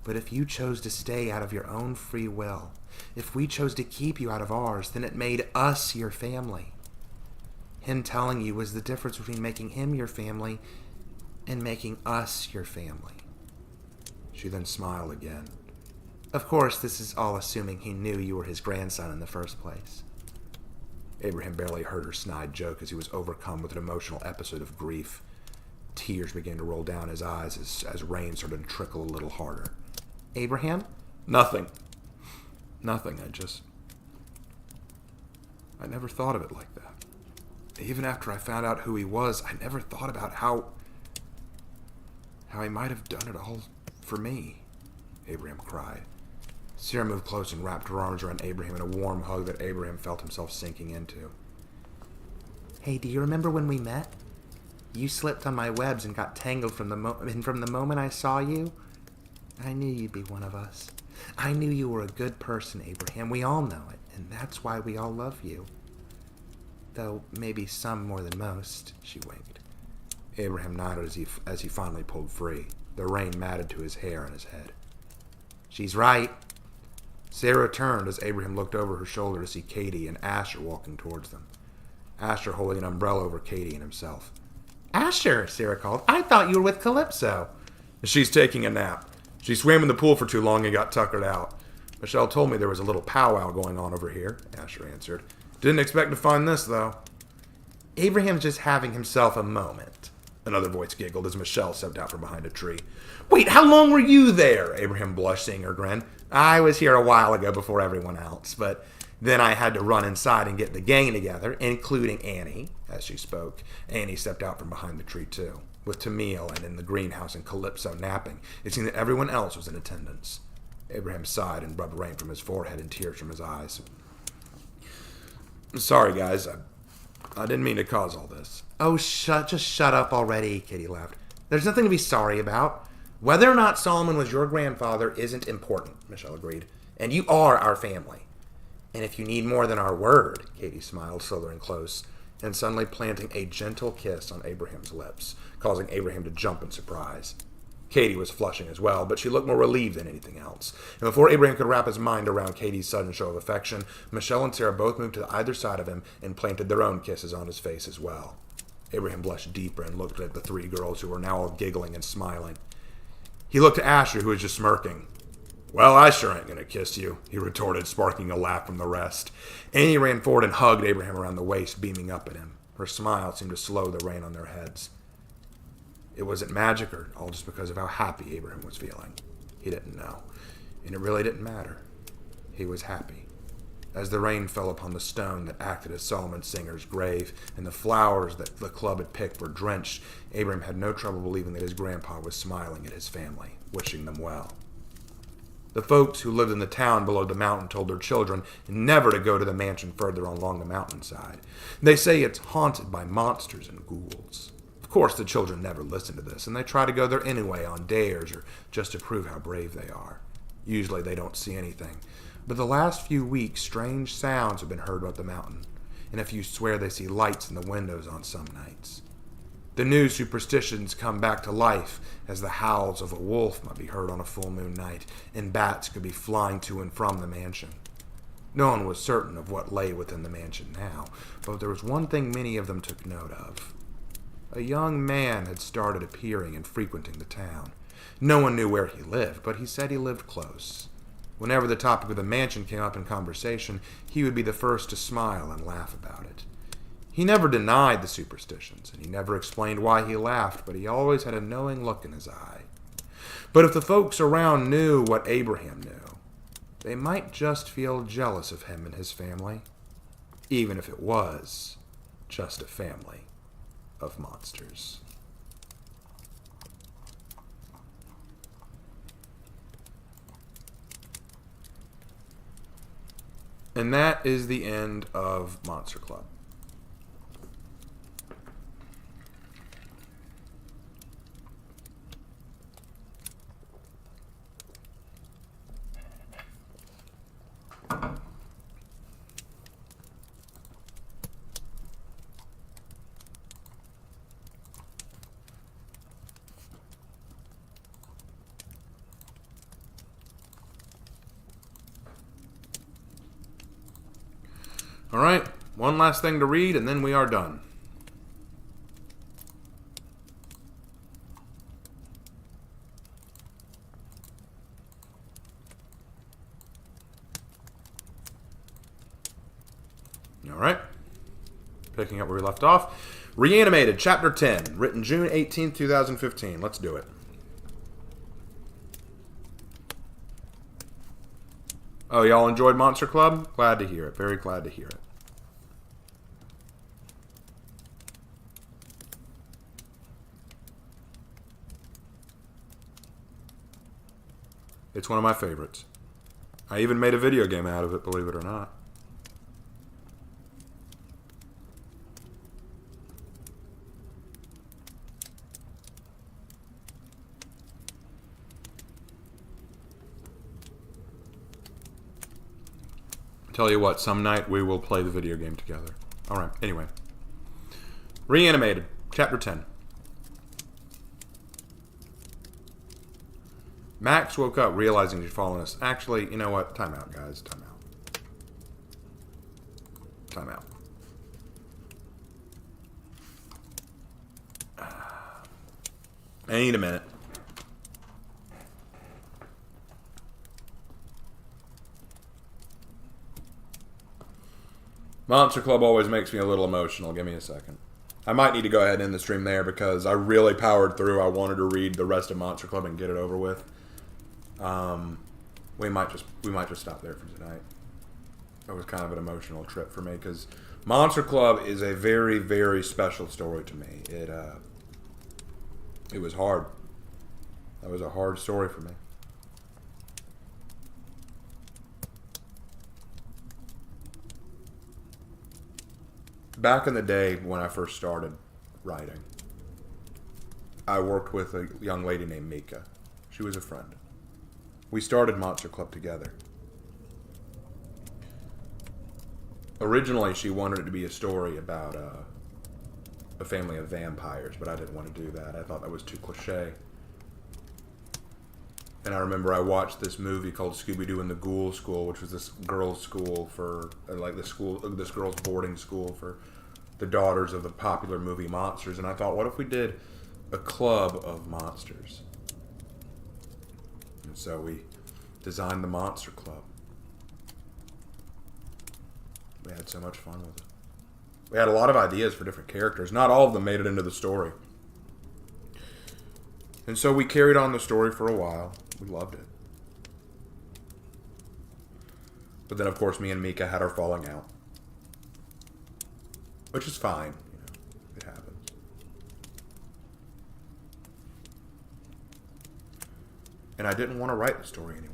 But if you chose to stay out of your own free will, if we chose to keep you out of ours, then it made us your family. Him telling you was the difference between making him your family and making us your family. She then smiled again. Of course, this is all assuming he knew you were his grandson in the first place. Abraham barely heard her snide joke as he was overcome with an emotional episode of grief. Tears began to roll down his eyes as rain started to trickle a little harder. Abraham? Nothing. I never thought of it like that. Even after I found out who he was, I never thought about how he might have done it all for me, Abraham cried. Sarah moved close and wrapped her arms around Abraham in a warm hug that Abraham felt himself sinking into. Hey, do you remember when we met? You slipped on my webs and got tangled from the moment I saw you, I knew you'd be one of us. I knew you were a good person, Abraham. We all know it, and that's why we all love you. Though maybe some more than most, she winked. Abraham nodded as he finally pulled free. The rain matted to his hair and his head. She's right. Sarah turned as Abraham looked over her shoulder to see Katie and Asher walking towards them. Asher holding an umbrella over Katie and himself. Asher, Sarah called. I thought you were with Calypso. She's taking a nap. She swam in the pool for too long and got tuckered out. Michelle told me there was a little powwow going on over here, Asher answered. Didn't expect to find this, though. Abraham's just having himself a moment. Another voice giggled as Michelle stepped out from behind a tree. Wait, how long were you there? Abraham blushed, seeing her grin. I was here a while ago before everyone else, but then I had to run inside and get the gang together, including Annie. As she spoke, Annie stepped out from behind the tree, too. With Tamil and in the greenhouse and Calypso napping, it seemed that everyone else was in attendance. Abraham sighed and rubbed rain from his forehead and tears from his eyes. Sorry, guys. I didn't mean to cause all this. Oh, just shut up already, Katie laughed. There's nothing to be sorry about. Whether or not Solomon was your grandfather isn't important, Michelle agreed. And you are our family. And if you need more than our word, Katie smiled, slithering close, and suddenly planting a gentle kiss on Abraham's lips, causing Abraham to jump in surprise. Katie was flushing as well, but she looked more relieved than anything else. And before Abraham could wrap his mind around Katie's sudden show of affection, Michelle and Sarah both moved to either side of him and planted their own kisses on his face as well. Abraham blushed deeper and looked at the three girls who were now all giggling and smiling. He looked to Asher, who was just smirking. Well, I sure ain't gonna kiss you, he retorted, sparking a laugh from the rest. Annie ran forward and hugged Abraham around the waist, beaming up at him. Her smile seemed to slow the rain on their heads. It wasn't magic or all just because of how happy Abraham was feeling. He didn't know. And it really didn't matter. He was happy. As the rain fell upon the stone that acted as Solomon Singer's grave, and the flowers that the club had picked were drenched, Abraham had no trouble believing that his grandpa was smiling at his family, wishing them well. The folks who lived in the town below the mountain told their children never to go to the mansion further along the mountainside. They say it's haunted by monsters and ghouls. Of course, the children never listen to this, and they try to go there anyway on dares or just to prove how brave they are. Usually they don't see anything, but the last few weeks strange sounds have been heard about the mountain, and a few swear they see lights in the windows on some nights. The new superstitions come back to life, as the howls of a wolf might be heard on a full moon night, and bats could be flying to and from the mansion. No one was certain of what lay within the mansion now, but there was one thing many of them took note of. A young man had started appearing and frequenting the town. No one knew where he lived, but he said he lived close. Whenever the topic of the mansion came up in conversation, he would be the first to smile and laugh about it. He never denied the superstitions, and he never explained why he laughed, but he always had a knowing look in his eye. But if the folks around knew what Abraham knew, they might just feel jealous of him and his family, even if it was just a family of monsters. And that is the end of Monster Club. All right, one last thing to read, and then we are done. All right, picking up where we left off. Reanimated, Chapter 10, written June 18th, 2015. Let's do it. Oh, y'all enjoyed Monster Club? Glad to hear it. Very glad to hear it. It's one of my favorites. I even made a video game out of it, believe it or not. Tell you what, some night we will play the video game together. Alright, anyway. Reanimated, Chapter 10. Max woke up realizing she'd fallen asleep. Actually, you know what? Time out, guys. Time out. Time out. I need a minute. Monster Club always makes me a little emotional. Give me a second. I might need to go ahead and end the stream there because I really powered through. I wanted to read the rest of Monster Club and get it over with. We might just stop there for tonight. It was kind of an emotional trip for me because Monster Club is a very, very special story to me. It was hard. That was a hard story for me. Back in the day when I first started writing, I worked with a young lady named Mika. She was a friend. We started Monster Club together. Originally, she wanted it to be a story about a family of vampires, but I didn't want to do that. I thought that was too cliche. And I remember I watched this movie called Scooby-Doo and the Ghoul School, which was this girls' school for, this girls' boarding school for the daughters of the popular movie monsters. And I thought, what if we did a club of monsters? And so we designed the Monster Club. We had so much fun with it. We had a lot of ideas for different characters. Not all of them made it into the story. And so we carried on the story for a while. We loved it. But then, of course, me and Mika had our falling out. Which is fine. You know, it happens. And I didn't want to write the story anymore.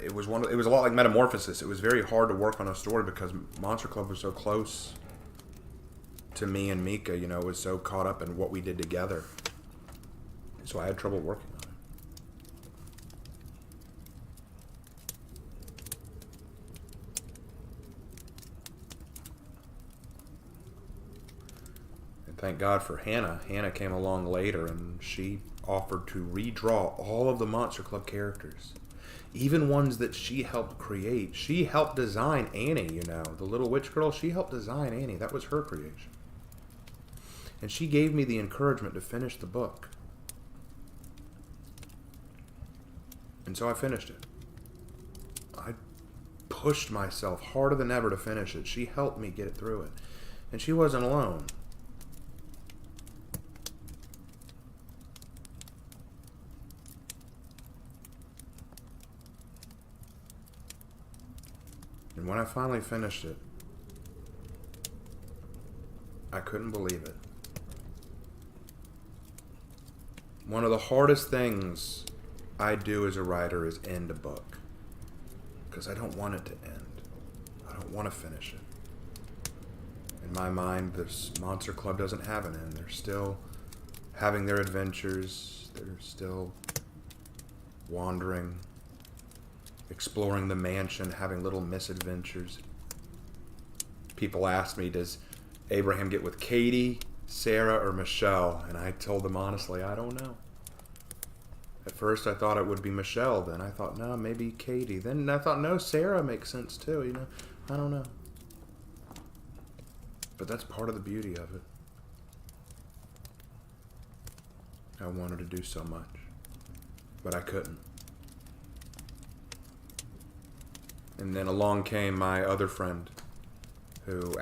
It was a lot like Metamorphosis. It was very hard to work on a story because Monster Club was so close to me and Mika, you know, was so caught up in what we did together. So I had trouble working on it. And thank God for Hannah. Hannah came along later and she offered to redraw all of the Monster Club characters. Even ones that she helped create. She helped design Annie, you know. The little witch girl, she helped design Annie. That was her creation. And she gave me the encouragement to finish the book. And so I finished it. I pushed myself harder than ever to finish it. She helped me get through it. And she wasn't alone. And when I finally finished it, I couldn't believe it. One of the hardest things I do as a writer is end a book. Because I don't want it to end. I don't want to finish it. In my mind, this Monster Club doesn't have an end. They're still having their adventures. They're still wandering, exploring the mansion, having little misadventures. People ask me, does Abraham get with Katie, Sarah, or Michelle? And I told them honestly, I don't know. At first I thought it would be Michelle. Then I thought, no, maybe Katie. Then I thought, no, Sarah makes sense too. You know, I don't know. But that's part of the beauty of it. I wanted to do so much, but I couldn't. And then along came my other friend, who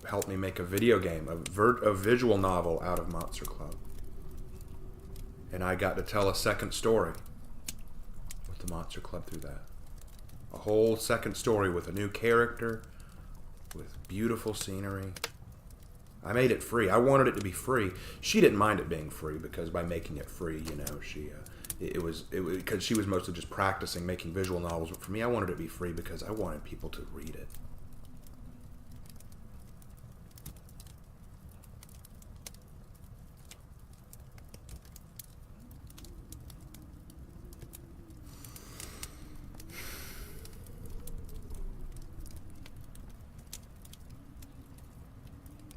helped me make a video game, a visual novel out of Monster Club. And I got to tell a second story with the Monster Club through that. A whole second story with a new character, with beautiful scenery. I made it free. I wanted it to be free. She didn't mind it being free because by making it free, you know, it was because she was mostly just practicing making visual novels. But for me, I wanted it to be free because I wanted people to read it.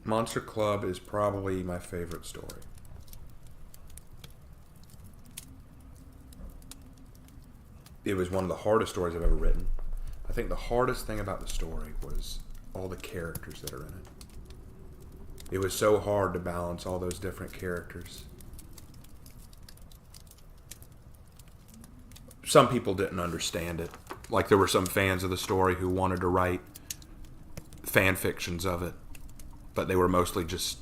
Monster Club is probably my favorite story. it was one of the hardest stories I've ever written. I think the hardest thing about the story was all the characters that are in it. It was so hard to balance all those different characters. Some people didn't understand it. Like, there were some fans of the story who wanted to write fan fictions of it, but they were mostly just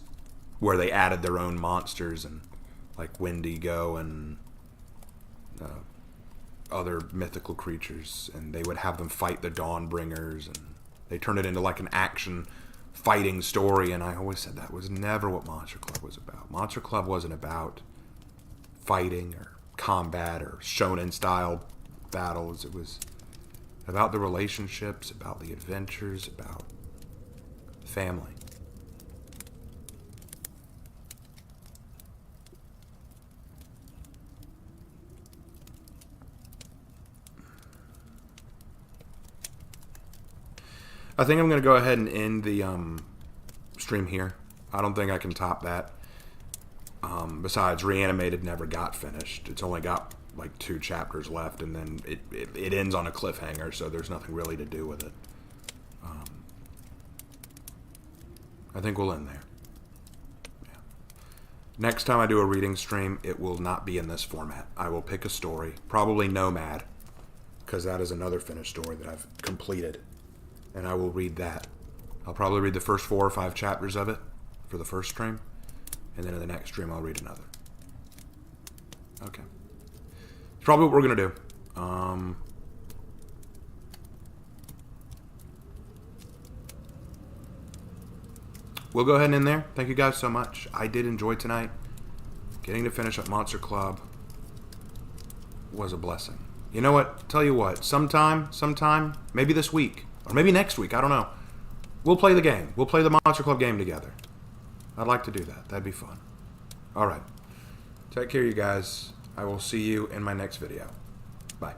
where they added their own monsters and like Wendigo and other mythical creatures, and they would have them fight the Dawnbringers, and they turned it into like an action fighting story. And I always said that was never what Monster Club was about. Monster Club wasn't about fighting or combat or shonen style battles. It was about the relationships, about the adventures, about family. I think I'm going to go ahead and end the stream here. I don't think I can top that. Besides, Reanimated never got finished. It's only got like 2 chapters left, and then it ends on a cliffhanger, so there's nothing really to do with it. I think we'll end there. Yeah. Next time I do a reading stream, it will not be in this format. I will pick a story, probably Nomad, because that is another finished story that I've completed, and I will read that. I'll probably read the first 4 or 5 chapters of it for the first stream, and then in the next stream I'll read another. Okay. It's probably what we're going to do. We'll go ahead and end there. Thank you guys so much. I did enjoy tonight. Getting to finish up Monster Club was a blessing. You know what? Tell you what. Sometime, maybe this week, or maybe next week, I don't know. We'll play the game. We'll play the Monster Club game together. I'd like to do that. That'd be fun. All right. Take care, you guys. I will see you in my next video. Bye.